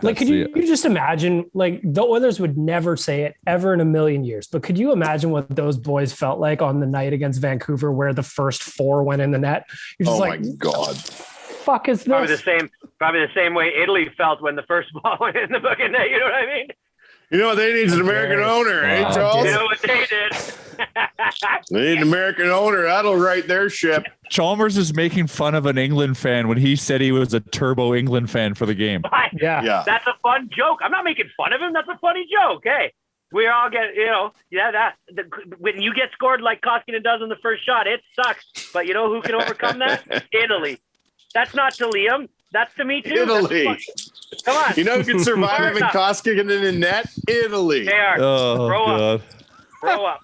Like, could you just imagine, like, the Oilers would never say it ever in a million years, but could you imagine what those boys felt like on the night against Vancouver where the first 4 went in the net? You're just Oh like, my God. fuck is Probably this? probably the same way Italy felt when the first ball went in the bucket net. You know what I mean? You know what they need is an American owner, eh, Wow. Charles? You know what they did? They need an American owner. That'll right their ship. Chalmers is making fun of an England fan when he said he was a turbo England fan for the game. Yeah. Yeah. That's a fun joke. I'm not making fun of him. That's a funny joke. Hey, we all get, when you get scored like Koskinen does in the first shot, it sucks. But you know who can overcome that? Italy. That's not to Liam. That's to me too. Italy. Come on. You know who can survive Fair in enough. Koskinen in the net? Italy. They are. Oh Grow up. god. Grow up.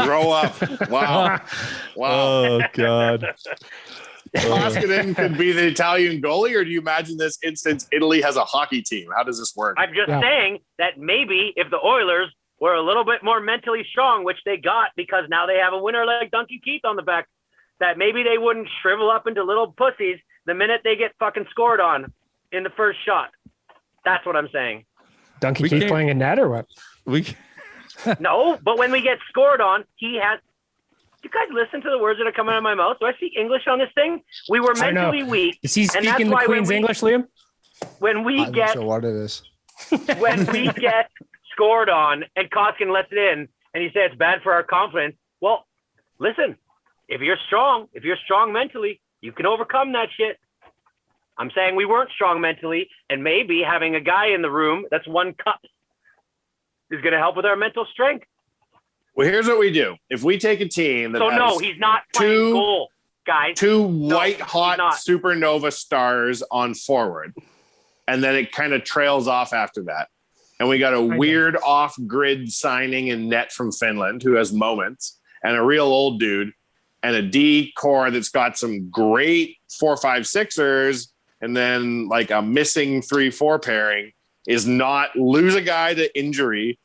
Grow up. Wow. Wow. Oh god. Koskinen could be the Italian goalie, or do you imagine this instance Italy has a hockey team? How does this work? I'm just Yeah. saying that maybe if the Oilers were a little bit more mentally strong, which they got because now they have a winner like Duncan Keith on the back, that maybe they wouldn't shrivel up into little pussies the minute they get fucking scored on in the first shot. That's what I'm saying. Donkey We keep can't- playing in net or what? We No, but when we get scored on, he has. You guys listen to the words that are coming out of my mouth. Do I speak English on this thing? We were I know. mentally weak. Is he And that's speaking the why when Queen's we- English, Liam? When we I'm not get sure what it is. when we get scored on and Koskin lets it in and he said it's bad for our confidence. Well, listen, if you're strong mentally, you can overcome that shit. I'm saying we weren't strong mentally, and maybe having a guy in the room that's won cups is going to help with our mental strength. Well, here's what we do. If we take a team that So has no, he's not playing two- goal, guys. two No, white hot he's not. supernova stars on forward, and then it kind of trails off after that. And we got a weird off-grid signing in net from Finland who has moments, and a real old dude, and a D core that's got some great 4-5-6ers, and then like a missing 3-4 pairing is not lose a guy to injury,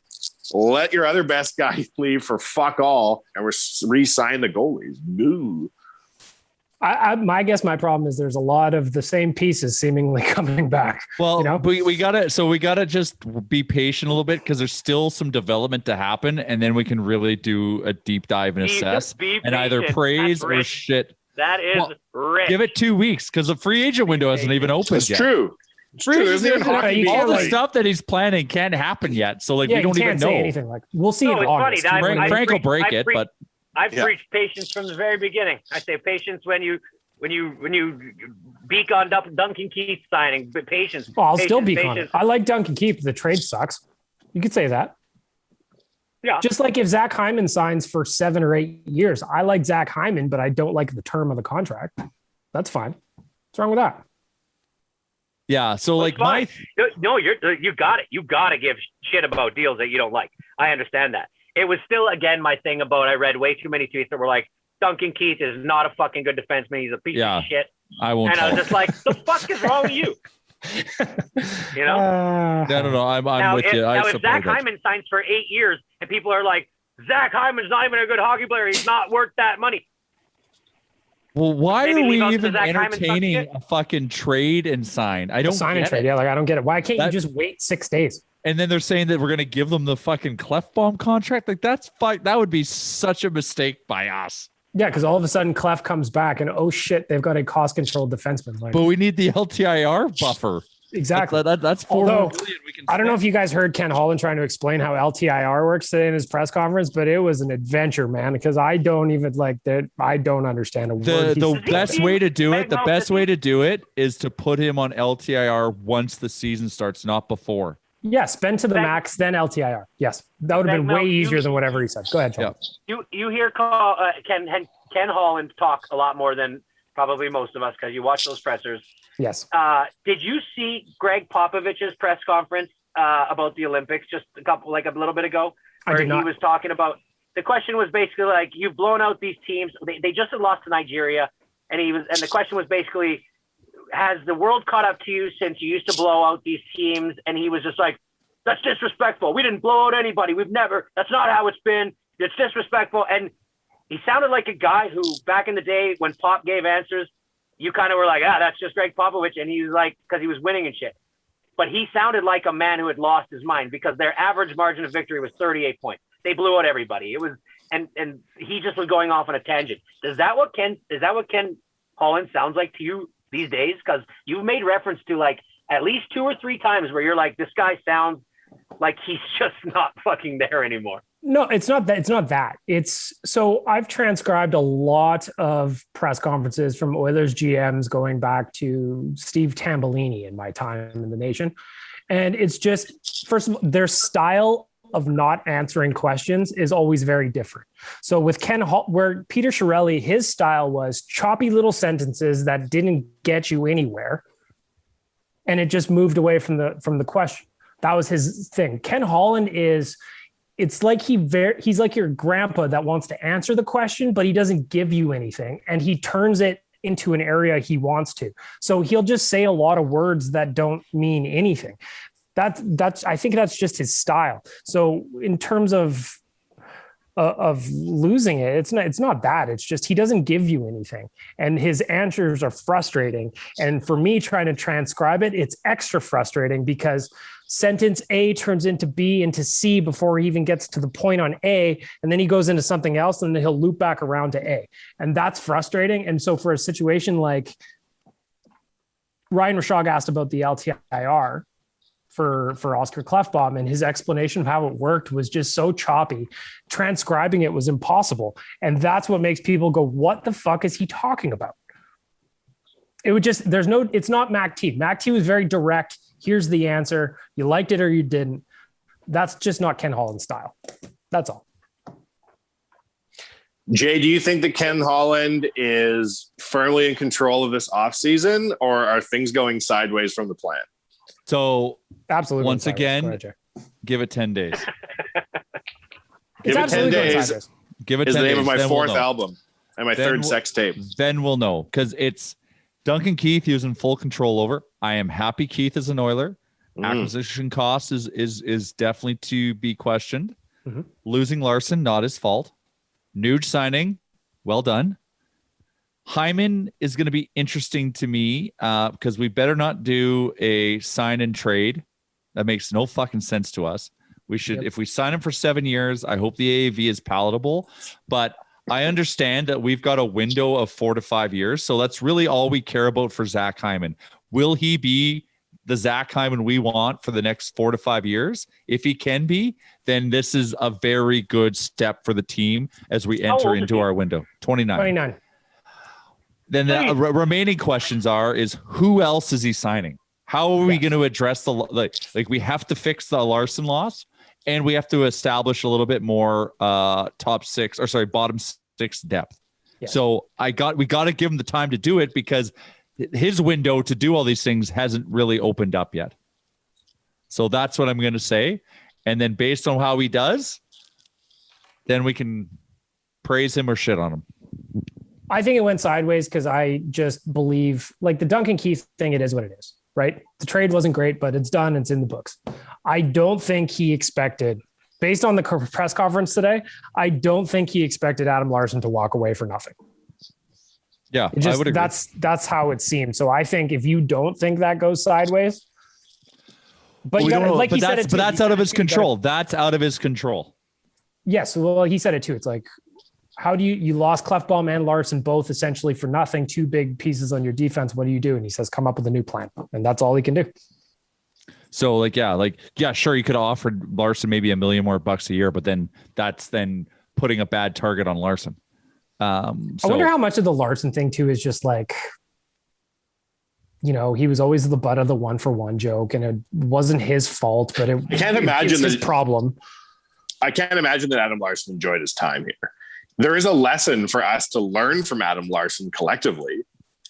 let your other best guy leave for fuck all, and we're re-sign the goalies. Boo. I guess my problem is there's a lot of the same pieces seemingly coming back. Well, You know? we gotta just be patient a little bit because there's still some development to happen, and then we can really do a deep dive and assess Be and either patient. praise That's or rich. shit. That is Well, rich. Give it 2 weeks because the free agent window hasn't even opened That's yet. true. It's true. There's even hockey you being can't, All the played. stuff that he's planning can't happen yet. So like Yeah, we don't you even can't know. say anything. Like we'll see No, in it's funny. August. That Frank, Frank will break I it, preach- but I've Yeah. preached patience from the very beginning. I say patience when you beak on Duncan Keith signing, but patience. Well, I'll still patience, be on it. patience. I like Duncan Keith. The trade sucks. You could say that. Yeah. Just like if Zach Hyman signs for 7 or 8 years, I like Zach Hyman, but I don't like the term of the contract. That's fine. What's wrong with that? yeah. So Well, like it's fine. No, you got it. You got to give shit about deals that you don't like. I understand that. It was still, again, my thing about I read way too many tweets that were like, Duncan Keith is not a fucking good defenseman. He's a piece of shit. I won't. And I was just like, the fuck is wrong with you? You know? No. I'm with you. I Now, if support Zach that. Hyman signs for 8 years and people are like, Zach Hyman's not even a good hockey player. He's not worth that money. Well, why Maybe are we leave out even the Zach Hyman entertaining shit. a fucking trade and sign? I don't Sign and get trade. it. Yeah, like I don't get it. Why can't That- you just wait 6 days? And then they're saying that we're going to give them the fucking Clefbaum contract. Like that would be such a mistake by us. Yeah, because all of a sudden Clef comes back and oh shit, they've got a cost controlled defenseman. Like But we need the LTIR buffer. exactly. That's $4 Although, million we can I don't know if spend. you guys heard Ken Holland trying to explain how LTIR works today in his press conference, but it was an adventure, man, because I don't even like that. I don't understand a word. The best way to do it. The Well, best way to do it is to put him on LTIR once the season starts, not before. Yeah, spend to the max, then LTIR. Yes, that would have been way easier than whatever he said. Go ahead, John. You hear Ken Holland talk a lot more than probably most of us because you watch those pressers. Yes. Did you see Greg Popovich's press conference about the Olympics just a little bit ago? I Where did not. he was talking about, the question was basically like, you've blown out these teams. They just had lost to Nigeria. And the question was basically, has the world caught up to you since you used to blow out these teams? And he was just like, that's disrespectful. We didn't blow out anybody. That's not how it's been. It's disrespectful. And he sounded like a guy who back in the day when Pop gave answers, you kind of were like, that's just Greg Popovich. And he was like, because he was winning and shit. But he sounded like a man who had lost his mind because their average margin of victory was 38 points. They blew out everybody. It was, and he just was going off on a tangent. Is that what Ken Holland sounds like to you these days? Because you've made reference to like at least 2 or 3 times where you're like, this guy sounds like he's just not fucking there anymore. No, it's not that. It's not that. It's so I've transcribed a lot of press conferences from Oilers GMs going back to Steve Tambellini in my time in the nation. And it's just, first of all, their style of not answering questions is always very different. So with where Peter Chiarelli, his style was choppy little sentences that didn't get you anywhere. And it just moved away from the question. That was his thing. Ken Holland it's like he's like your grandpa that wants to answer the question, but he doesn't give you anything. And he turns it into an area he wants to. So he'll just say a lot of words that don't mean anything. I think that's just his style. So in terms of losing it, it's not that. It's just he doesn't give you anything, and his answers are frustrating. And for me, trying to transcribe it, it's extra frustrating because sentence A turns into B into C before he even gets to the point on A, and then he goes into something else, and then he'll loop back around to A, and that's frustrating. And so for a situation like Ryan Rishaug asked about the LTIR for Oscar Clefbaum, and his explanation of how it worked was just so choppy. Transcribing it was impossible. And that's what makes people go, what the fuck is he talking about? It would just, it's not Mac T. Mac T was very direct. Here's the answer. You liked it or you didn't. That's just not Ken Holland style. That's all. Jay, do you think that Ken Holland is firmly in control of this offseason, or are things going sideways from the plan? So absolutely. Once again, give it 10 days. Give it 10 days. Give it 10 is the name days, of my then 4th we'll know. album and my 3rd sex tape. Then we'll know, because it's Duncan Keith he was in full control over. I am happy Keith is an Oiler. Acquisition cost is definitely to be questioned. Losing Larson, not his fault. Nuge signing, well done. Hyman is going to be interesting to me because we better not do a sign and trade. That makes no fucking sense to us. We should, if we sign him for 7 years, I hope the AAV is palatable. But I understand that we've got a window of 4 to 5 years. So that's really all we care about for Zach Hyman. Will he be the Zach Hyman we want for the next 4 to 5 years, if he can be, then this is a very good step for the team as we enter into our window. 29. 29. Then the remaining questions is who else is he signing? How are we going to address the like we have to fix the Larson loss, and we have to establish a little bit more bottom 6 depth. Yeah. So we got to give him the time to do it because his window to do all these things hasn't really opened up yet. So that's what I'm going to say. And then based on how he does, then we can praise him or shit on him. I think it went sideways because I just believe like the Duncan Keith thing, it is what it is, right? The trade wasn't great, but it's done. It's in the books. I don't think he expected, based on the press conference today, I don't think he expected Adam Larson to walk away for nothing. Yeah, I would agree. That's how it seemed. So I think if you don't think that goes sideways, but that's out of his control. That's out of his control. Yes. Well, he said it too. It's like, how do you lost Clefbaum and Larson both essentially for nothing, 2 big pieces on your defense. What do you do? And he says, come up with a new plan. And that's all he can do. So sure. You could have offered Larson maybe $1 million more bucks a year, but then that's putting a bad target on Larson. I wonder how much of the Larson thing too is just like, he was always the butt of the 1-for-1 joke and it wasn't his fault, but I can't imagine his problem. I can't imagine that Adam Larson enjoyed his time here. There is a lesson for us to learn from Adam Larson collectively.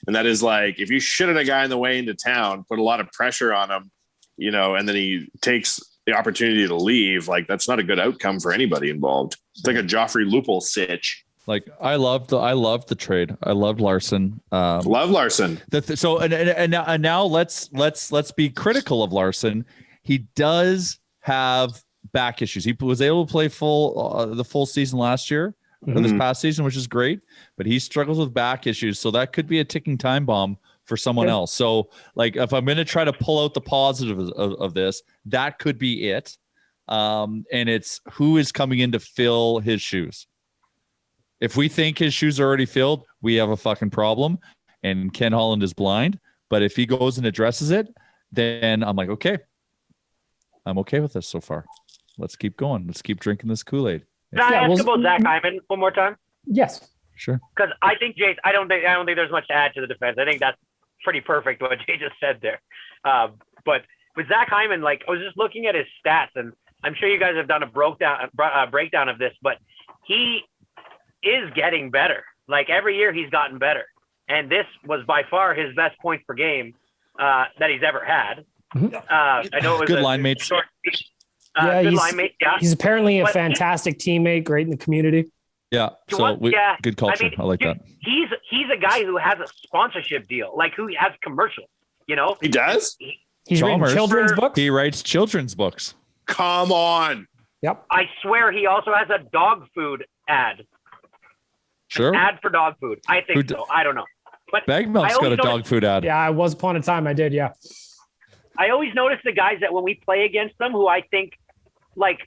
And that is like, if you shit at a guy on the way into town, put a lot of pressure on him, and then he takes the opportunity to leave, like that's not a good outcome for anybody involved. It's like a Joffrey Lupul sitch. Like I loved the trade. I loved Larson. Love Larson. And now let's be critical of Larson. He does have back issues. He was able to play the full season last year. Or this past season, which is great, but he struggles with back issues. So that could be a ticking time bomb for someone else. So like, if I'm going to try to pull out the positive of this, that could be it. And it's who is coming in to fill his shoes. If we think his shoes are already filled, we have a fucking problem. And Ken Holland is blind. But if he goes and addresses it, then I'm like, okay, I'm okay with this so far. Let's keep going. Let's keep drinking this Kool-Aid. Can I ask about Zach Hyman one more time? Yes. Sure. Because I think Jay, I don't think there's much to add to the defense. I think that's pretty perfect what Jay just said there. But with Zach Hyman, like I was just looking at his stats, and I'm sure you guys have done a breakdown of this, but he is getting better. Like every year he's gotten better, and this was by far his best points per game that he's ever had. I know it was good line mates. He's apparently a fantastic teammate, great in the community. Yeah, good culture. I like that. He's a guy who has a sponsorship deal, like who has commercials. He does. He's written children's books. He writes children's books. Come on. Yep. I swear he also has a dog food ad. Sure. An ad for dog food. I think so. I don't know. But Bag Milk's got a dog food ad. Yeah, once upon a time I did. Yeah. I always notice the guys that when we play against them, who I think like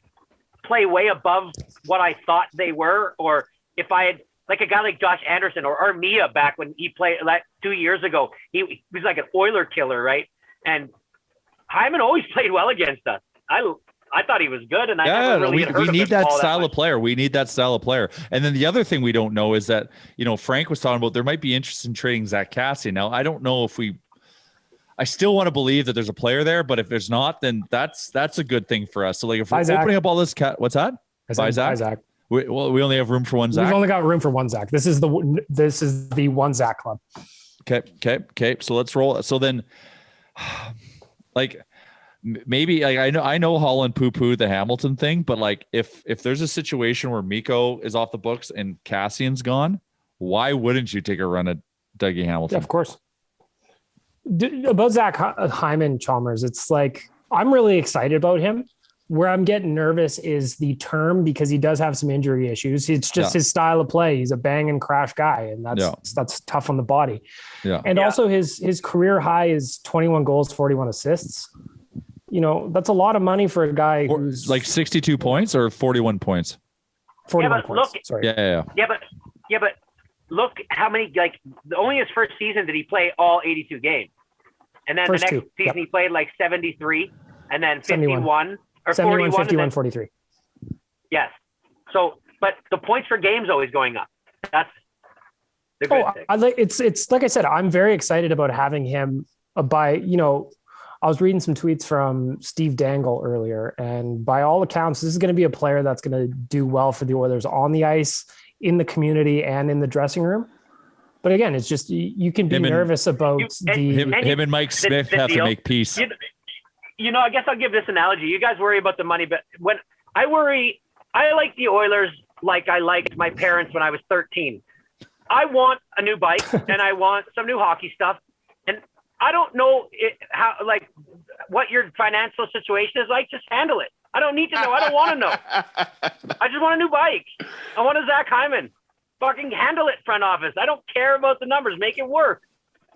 play way above what I thought they were, or if I had like a guy like Josh Anderson or Armia back when he played like 2 years ago, he was like an Oiler killer, right? And Hyman always played well against us. I thought he was good, and I never really we need that style of player. We need that style of player. And then the other thing we don't know is that Frank was talking about there might be interest in trading Zach Cassian. Now I don't know if I still want to believe that there's a player there, but if there's not, then that's a good thing for us. So like if we're opening up all this what's that? Zach? We only have room for one Zach. We've only got room for one Zach. This is the one Zach club. Okay. So let's roll. So then like maybe like I know Holland poo-pooed the Hamilton thing, but like if there's a situation where Mikko is off the books and Cassian's gone, why wouldn't you take a run at Dougie Hamilton? Yeah, of course. About Zach Hyman, Chalmers, it's like I'm really excited about him. Where I'm getting nervous is the term, because he does have some injury issues. It's just his style of play. He's a bang and crash guy, and that's tough on the body. Yeah. And also his career high is 21 goals, 41 assists. That's a lot of money for a guy who's like 62 points or 41 points. 41 points. Sorry. Yeah, but look how many, like only his first season did he play all 82 games. And then First the next two. season he played like 73 and then 71. 51 or 71, 41. 51, Then, 43. yes. So, but the points per game's always going up. That's the good thing. It's like I said, I'm very excited about having him I was reading some tweets from Steve Dangle earlier, and by all accounts, this is going to be a player that's going to do well for the Oilers on the ice, in the community, and in the dressing room. But again, it's just you can be nervous about him and Mike Smith have to make peace. I guess I'll give this analogy. You guys worry about the money, but when I worry, I like the Oilers like I liked my parents when I was 13. I want a new bike and I want some new hockey stuff. And I don't know what your financial situation is like. Just handle it. I don't need to know. I don't want to know. I just want a new bike. I want a Zach Hyman. Fucking handle it, front office. I don't care about the numbers. Make it work.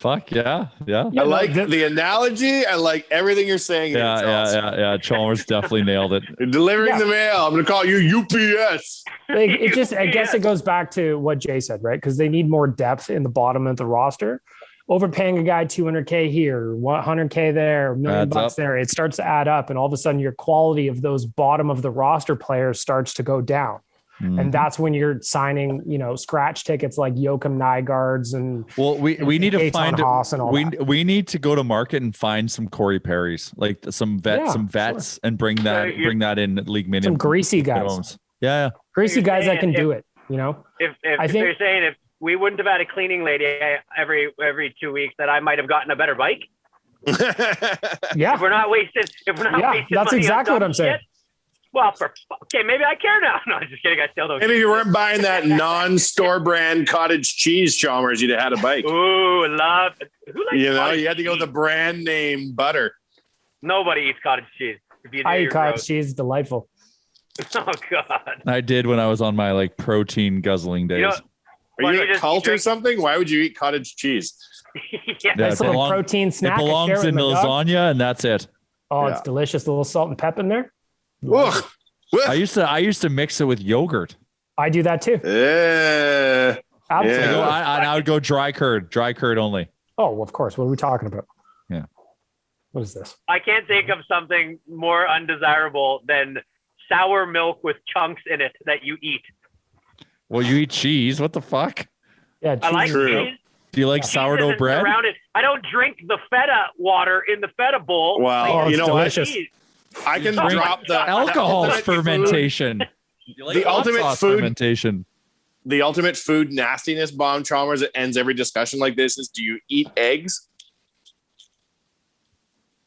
Fuck yeah. I like the analogy. I like everything you're saying. Yeah. Chalmers definitely nailed it. You're delivering the mail. I'm going to call you UPS. I guess it goes back to what Jay said, right? Because they need more depth in the bottom of the roster. Overpaying a guy $200K here, $100K there, $1 million bucks there. It starts to add up, and all of a sudden your quality of those bottom of the roster players starts to go down. Mm-hmm. And that's when you're signing, scratch tickets like Joachim Nygaards and we need to find Haas and all we need to go to market and find some Corey Perrys, like some vets, sure. And bring that in league minimum. Some greasy guys. Yeah. Greasy guys that can do it, If you're saying if we wouldn't have had a cleaning lady every 2 weeks, that I might have gotten a better bike. Yeah. If we're not wasting that's exactly what I'm saying. Well, maybe I care now. No, I'm just kidding. I still don't. Maybe if you weren't buying that non-store brand cottage cheese, Chalmers, you'd have had a bike. Ooh, love. Who likes you had to go with the brand name butter. Nobody eats cottage cheese. I eat cottage cheese. Delightful. Oh God. I did when I was on my protein guzzling days. Are you in a cult or something? Why would you eat cottage cheese? Nice little protein snack. It belongs in lasagna, and that's it. Oh, it's delicious. A little salt and pepper in there. Ugh. I used to mix it with yogurt. I do that too. Absolutely. I would go dry curd only. Oh, of course. What are we talking about? Yeah. What is this? I can't think of something more undesirable than sour milk with chunks in it that you eat. Well, you eat cheese. What the fuck? Yeah, cheese. I like cheese. Do you like sourdough bread? Around it. I don't drink the feta water in the feta bowl. Well, delicious. I can drop the alcohol's fermentation. The ultimate food fermentation. The ultimate food nastiness bomb, Chalmers, that ends every discussion like this is: do you eat eggs?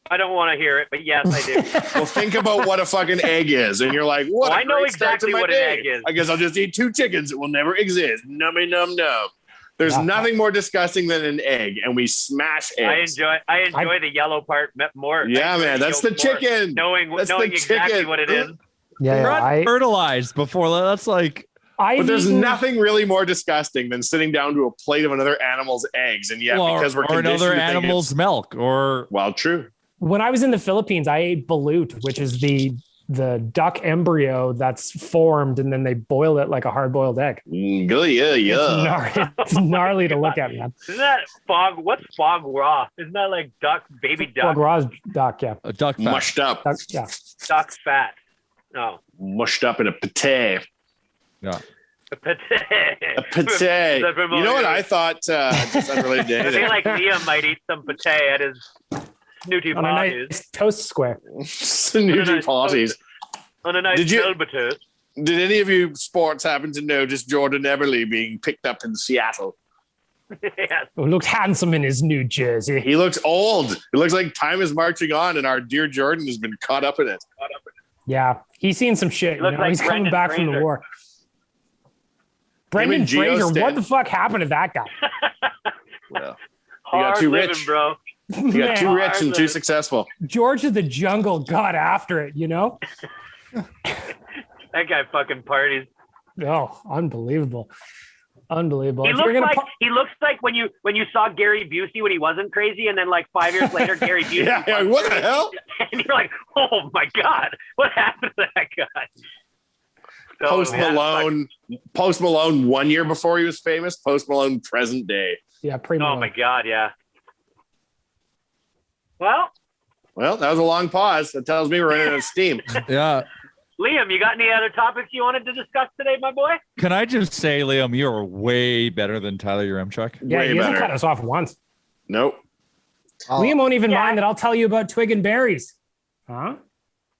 I don't want to hear it, but yes, I do. Well, think about what a fucking egg is, and you're like, "What?" I know exactly what an egg is. I guess I'll just eat 2 chickens. It will never exist. Nummy num num. There's nothing more disgusting than an egg, and we smash eggs. I enjoy the yellow part more. Yeah, man, that's the chicken. Knowing exactly what it is. Yeah, fertilized before. That's like. But there's nothing really more disgusting than sitting down to a plate of another animal's eggs, and because we're conditioned another to think animal's milk, true. When I was in the Philippines, I ate balut, which is the duck embryo that's formed, and then they boil it like a hard-boiled egg. Yeah. It's gnarly to look at, man. Isn't that fog? What's fog raw? Isn't that like duck, baby duck? Fog raw is duck, yeah. A duck fat. Mushed up. Duck fat. No. Mushed up in a pate. Yeah. A pate. You know what I thought? Just unrelated to anything. I feel like Liam might eat some pate at his snooty on parties. A nice toast square. Snooty parties. On a nice Melbatus. Did any of you sports happen to notice Jordan Eberle being picked up in Seattle? Yes. Who looked handsome in his new jersey. He looks old. It looks like time is marching on, and our dear Jordan has been caught up in it. Yeah, he's seen some shit. He's coming back from the war. Brendan Fraser, what the fuck happened to that guy? Well, he got too rich, bro. He got too rich and too successful. George of the Jungle got after it, That guy fucking parties. Oh, unbelievable. Unbelievable. He looks like when you saw Gary Busey when he wasn't crazy, and then like 5 years later, Gary Busey. Yeah, what the hell? And you're like, oh my God, what happened to that guy? So, Post Malone 1 year before he was famous. Post Malone present day. Yeah, Oh my God, yeah. Well, that was a long pause. That tells me we're running out of steam. Yeah. Liam, you got any other topics you wanted to discuss today, my boy? Can I just say, Liam, you're way better than Tyler Yaremchuk. Yeah, Way he hasn't better. cut us off once. Nope. Liam won't even Yeah. mind that I'll tell you about Twig and Berries. Huh?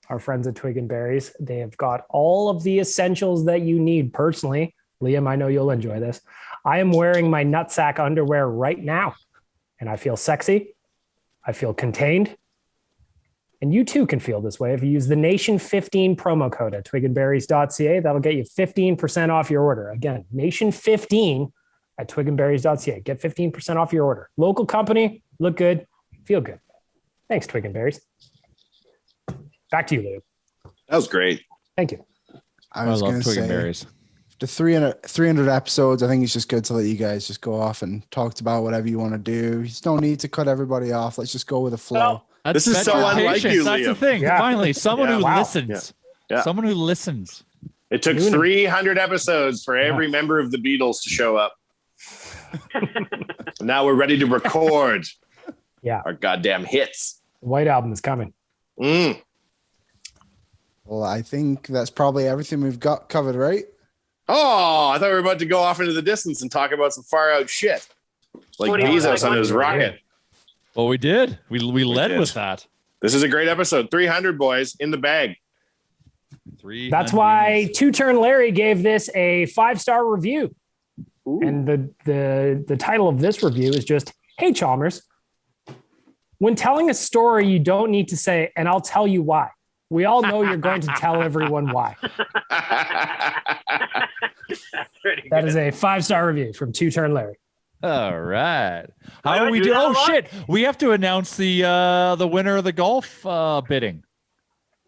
Our friends at Twig and Berries, they have got all of the essentials that you need personally. Liam, I know you'll enjoy this. I am wearing my nutsack underwear right now, and I feel sexy. I feel contained. And you too can feel this way if you use the Nation15 promo code at twigandberries.ca. That'll get you 15% off your order. Again, Nation15 at twigandberries.ca. Get 15% off your order. Local company, look good, feel good. Thanks, Twig and Berries. Back to you, Lou. That was great. Thank you. I was going love to Twig and say, Berries. the 300 episodes, I think it's just good to let you guys just go off and talk about whatever you want to do. You just don't need to cut everybody off. Let's just go with the flow. Well, This is That's so your unlike patience. you, That's the Liam. thing. Yeah. Finally, someone Yeah. who Wow. listens. Yeah. Someone who listens. It took 300 episodes for every member of the Beatles to show up. Now we're ready to record Yeah. our goddamn hits. The White Album is coming. Mm. Well, I think that's probably everything we've got covered, right? Oh, I thought we were about to go off into the distance and talk about some far out shit. Like What do you Bezos like? on his rocket. Well, we did. We led did. with that. This is a great episode. 300 boys in the bag. That's why Two Turn Larry gave this a 5-star review. Ooh. And the title of this review is just, "Hey Chalmers, when telling a story, you don't need to say, and I'll tell you why. We all know you're going to tell everyone why." That's pretty That good. is a 5-star review from Two Turn Larry. All right. Why How do do I we do do? that a Oh lot? shit! We have to announce the winner of the golf bidding.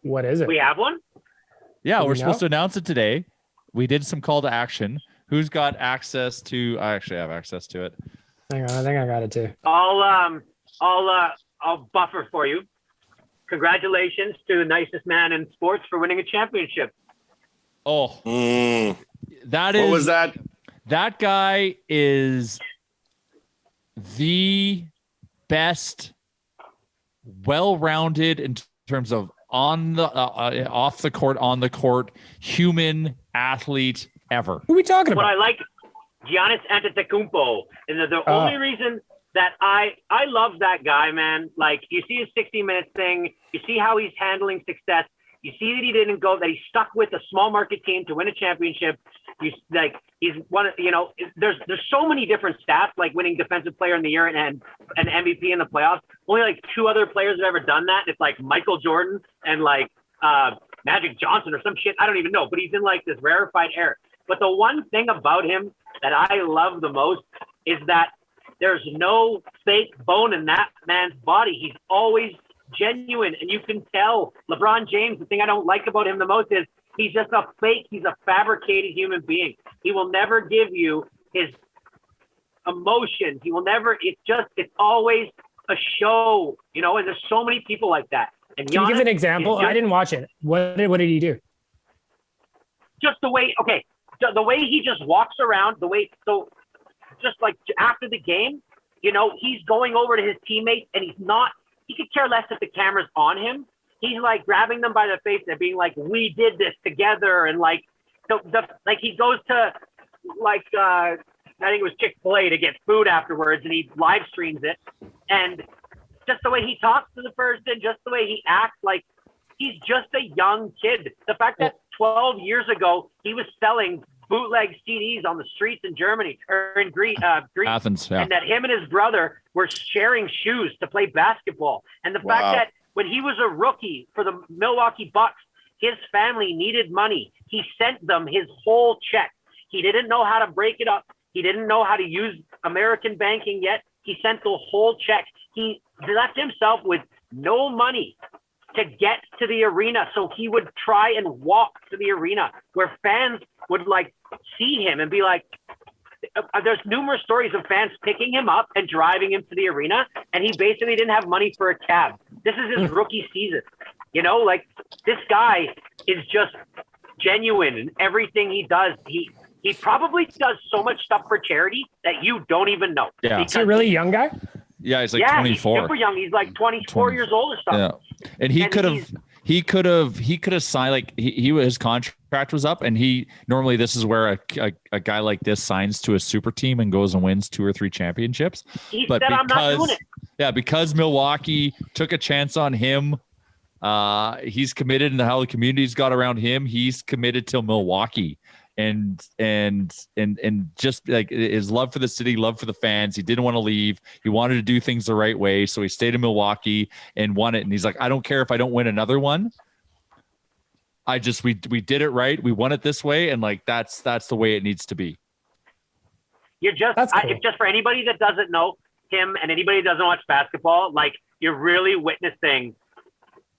What is it? We have one? Yeah, Do we we're supposed know? to announce it today. We did some call to action. Who's got access to? I actually have access to it. Hang on, I think I got it too. I'll buffer for you. Congratulations to the nicest man in sports for winning a championship. Oh, Mm. that is. What was that? That guy is the best, well-rounded in terms of on the off the court, on the court, human athlete ever. Who are we talking What about? I like, Giannis Antetokounmpo, and the only reason that I love that guy, man. Like, you see his 60-minute thing, you see how he's handling success, you see that he didn't go, that he stuck with a small market team to win a championship. He's one of, there's so many different stats, like winning defensive player in the year and an MVP in the playoffs. Only like 2 other players have ever done that. It's like Michael Jordan and like Magic Johnson or some shit. I don't even know, but he's in like this rarefied air. But the one thing about him that I love the most is that there's no fake bone in that man's body. He's always genuine, and you can tell. LeBron James, the thing I don't like about him the most is he's just a fake. He's a fabricated human being. He will never give you his emotion. He will never. It's always a show, and there's so many people like that. And Can you give Giannis an example? is just- I didn't watch it. What did he do? just the way, okay, the way he just walks around, so just like after the game, he's going over to his teammates and he could care less if the camera's on him. He's like grabbing them by the face and being like, "We did this together." And like, like he goes to like, I think it was Chick-fil-A to get food afterwards, and he live streams it. And just the way he talks to the person, just the way he acts, like he's just a young kid. The fact that 12 years ago he was selling bootleg CDs on the streets in Germany or in Greece, Athens, yeah. and that him and his brother were sharing shoes to play basketball. And the Wow. fact that when he was a rookie for the Milwaukee Bucks, his family needed money. He sent them his whole check. He didn't know how to break it up. He didn't know how to use American banking yet. He sent the whole check. He left himself with no money to get to the arena. So he would try and walk to the arena where fans would like see him and be like, there's numerous stories of fans picking him up and driving him to the arena. And he basically didn't have money for a cab. This is his rookie season. Like this guy is just genuine in everything he does. He probably does so much stuff for charity that you don't even know. Yeah. Is he a really young guy? Yeah, he's like yeah, 24. He's super young. He's like 24 years old or something. Yeah, and he could have signed, like his contract was up, and he normally, this is where a guy like this signs to a super team and goes and wins 2 or 3 championships. He but said, "I'm not doing it." Yeah, because Milwaukee took a chance on him. He's committed, and how the community's got around him. He's committed to Milwaukee, and just like his love for the city, love for the fans. He didn't want to leave. He wanted to do things the right way, so he stayed in Milwaukee and won it. And he's like, I don't care if I don't win another one. We did it right. We won it this way, and like that's the way it needs to be. You're just just for anybody that doesn't know him and anybody that doesn't watch basketball, like you're really witnessing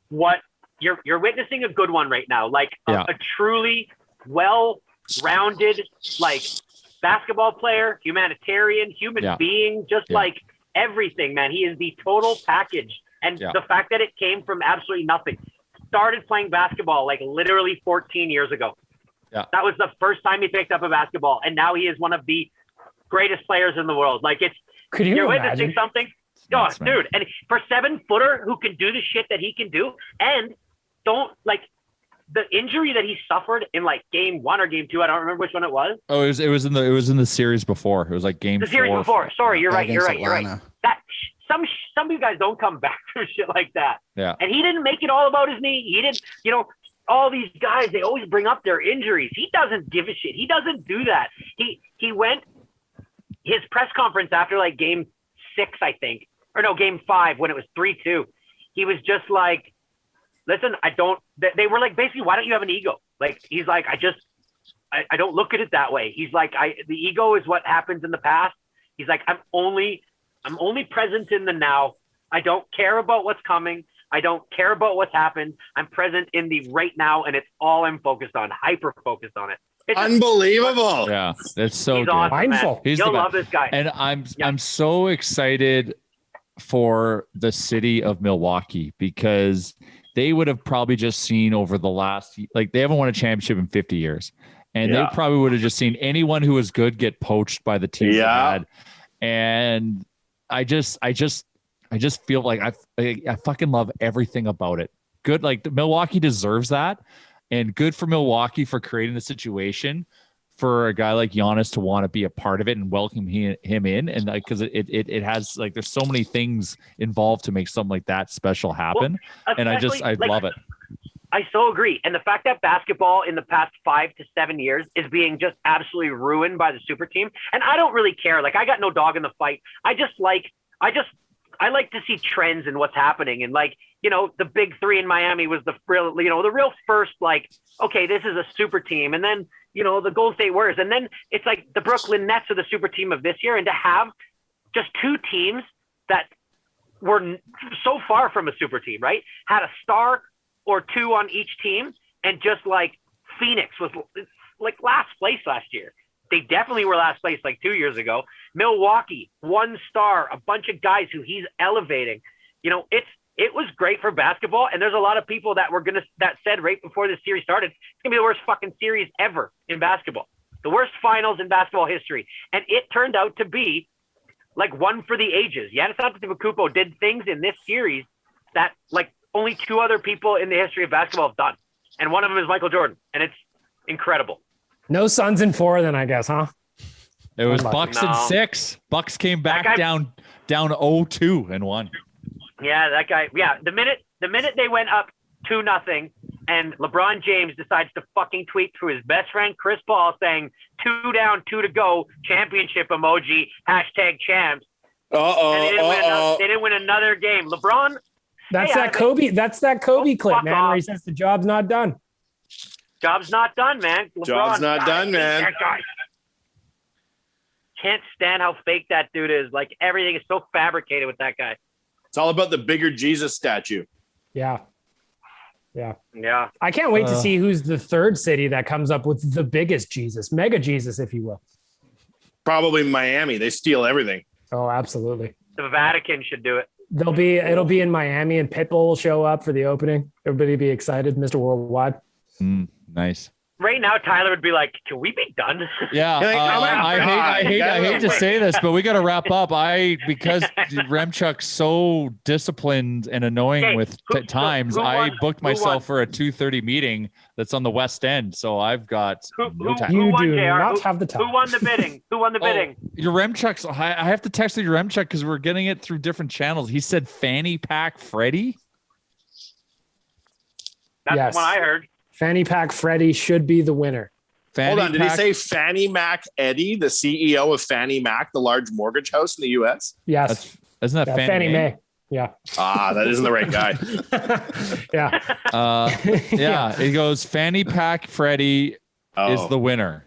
what you're witnessing a good one right now, like a truly well-rounded, like basketball player, humanitarian, human being, just like everything, man. He is the total package. And the fact that it came from absolutely nothing. Started playing basketball like literally 14 years ago. Yeah. That was the first time he picked up a basketball. And now he is one of the greatest players in the world. Like you're witnessing something. Oh, dude. And for 7-footer who can do the shit that he can do, and don't like the injury that he suffered in like game 1 or game 2. I don't remember which one it was. Oh, it was in the series before. It was like game 4. The series before. Sorry, you're right. You're right. That some of you guys don't come back from shit like that. Yeah. And he didn't make it all about his knee. He didn't, all these guys, they always bring up their injuries. He doesn't give a shit. He doesn't do that. He went his press conference after like game 6, I think, or no, game 5 when it was 3-2. He was just like, listen, they were like, basically, why don't you have an ego? Like, he's like, I don't look at it that way. He's like, the ego is what happens in the past. He's like, I'm only present in the now. I don't care about what's coming. I don't care about what's happened. I'm present in the right now, and it's all I'm focused on, hyper focused on it. It's unbelievable. Yeah, it's so he's good. Awesome, mindful. You'll love this guy. And I'm so excited for the city of Milwaukee, because they would have probably just seen over the last, like, they haven't won a championship in 50 years. And they probably would have just seen anyone who was good get poached by the team. Had. And I just feel like I fucking love everything about it. Good. Like, Milwaukee deserves that, and good for Milwaukee for creating the situation for a guy like Giannis to want to be a part of it and welcome him in. And like, cause it has, like, there's so many things involved to make something like that special happen. Well, and I love it. I so agree. And the fact that basketball in the past 5 to 7 years is being just absolutely ruined by the super team. And I don't really care. Like, I got no dog in the fight. I like to see trends in what's happening. And like, the big 3 in Miami was the real first, like, okay, this is a super team. And then, the Golden State Warriors. And then it's like the Brooklyn Nets are the super team of this year. And to have just 2 teams that were so far from a super team, right? Had a star or 2 on each team. And just like Phoenix was like last place last year. They definitely were last place like 2 years ago. Milwaukee, 1 star, a bunch of guys who he's elevating. It was great for basketball, and there's a lot of people that said right before this series started, it's gonna be the worst fucking series ever in basketball, the worst finals in basketball history, and it turned out to be like one for the ages. Giannis Antetokounmpo did things in this series that like only 2 other people in the history of basketball have done, and one of them is Michael Jordan, and it's incredible. No Suns in 4, then, I guess, huh? It was Bucks in 6. Bucks came back down 0-2 and won. Yeah, that guy. Yeah, the minute they went up 2-0, and LeBron James decides to fucking tweet to his best friend Chris Paul saying 2 down, 2 to go, championship emoji, #champs. They didn't win another game. LeBron. That's that Kobe clip, man, where he says the job's not done. Job's not done, man. LeBron, job's not done, man. Can't stand how fake that dude is. Like, everything is so fabricated with that guy. It's all about the bigger Jesus statue. Yeah. I can't wait to see who's the 3rd city that comes up with the biggest Jesus, mega Jesus, if you will. Probably Miami. They steal everything. Oh, absolutely. The Vatican should do it. It'll be in Miami, and Pitbull will show up for the opening. Everybody be excited, Mr. Worldwide. Nice. right now, Tyler would be like, "Can we be done?" Yeah, You're like, oh my I hate God. to say this, but we got to wrap up. Because Remchuk's so disciplined and annoying Okay, with who times. won? I booked Who won? myself for a 2:30 meeting that's on the West End, so I've got no time. You won, do JR? not have the time. Who won the bidding? Who won the bidding? Your Remchuk's. I have to text your Remchuk because we're getting it through different channels. He said Fanny Pack Freddy. That's Yes. the one I heard. Fanny Pack Freddy should be the winner. Hold on. Did he Pack- say Fannie Mac Eddie, the CEO of Fannie Mac, the large mortgage house in the U.S.? Yes. Isn't that Yeah, Fannie Mae? Mae. Yeah. Ah, that isn't the right guy. Yeah. Yeah, it goes Fanny Pack Freddy is the winner.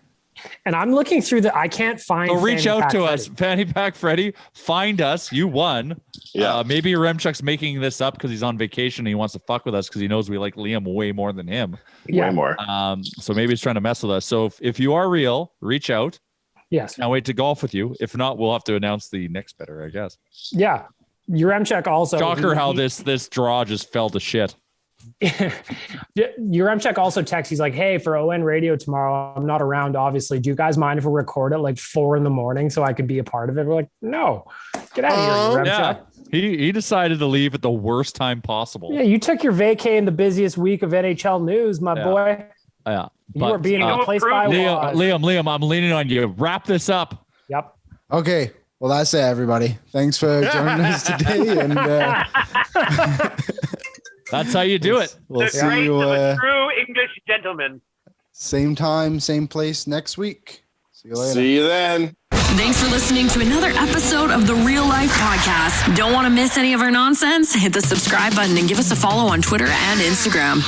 And I'm looking through I can't find. So reach Fanny out Pack to Freddy. us, Fanny Pack Freddy. Find us. You won. Yeah. Maybe Remchuk's making this up because he's on vacation and he wants to fuck with us because he knows we like Liam way more than him. Yeah. Way more. So maybe he's trying to mess with us. So if you are real, reach out. Yes. Can't wait to golf with you. If not, we'll have to announce the next better, I guess. Yeah. Uremchuk also. Shocker how this draw just fell to shit. Uremchuk also texts. He's like, "Hey, for ON Radio tomorrow, I'm not around. Obviously, do you guys mind if we record at like 4 a.m. so I could be a part of it?" We're like, "No, get out of here, Uremchuk." Yeah. He decided to leave at the worst time possible. Yeah, you took your vacay in the busiest week of NHL news, my boy. Yeah. You were being replaced by Waz. Liam, I'm leaning on you. Wrap this up. Yep. Okay. Well, that's it, everybody. Thanks for joining us today. And That's how you do it. we'll The see grace you of a true English gentleman. same time, same place next week. See you later. See you then. Thanks for listening to another episode of the Real Life Podcast. Don't want to miss any of our nonsense? Hit the subscribe button and give us a follow on Twitter and Instagram.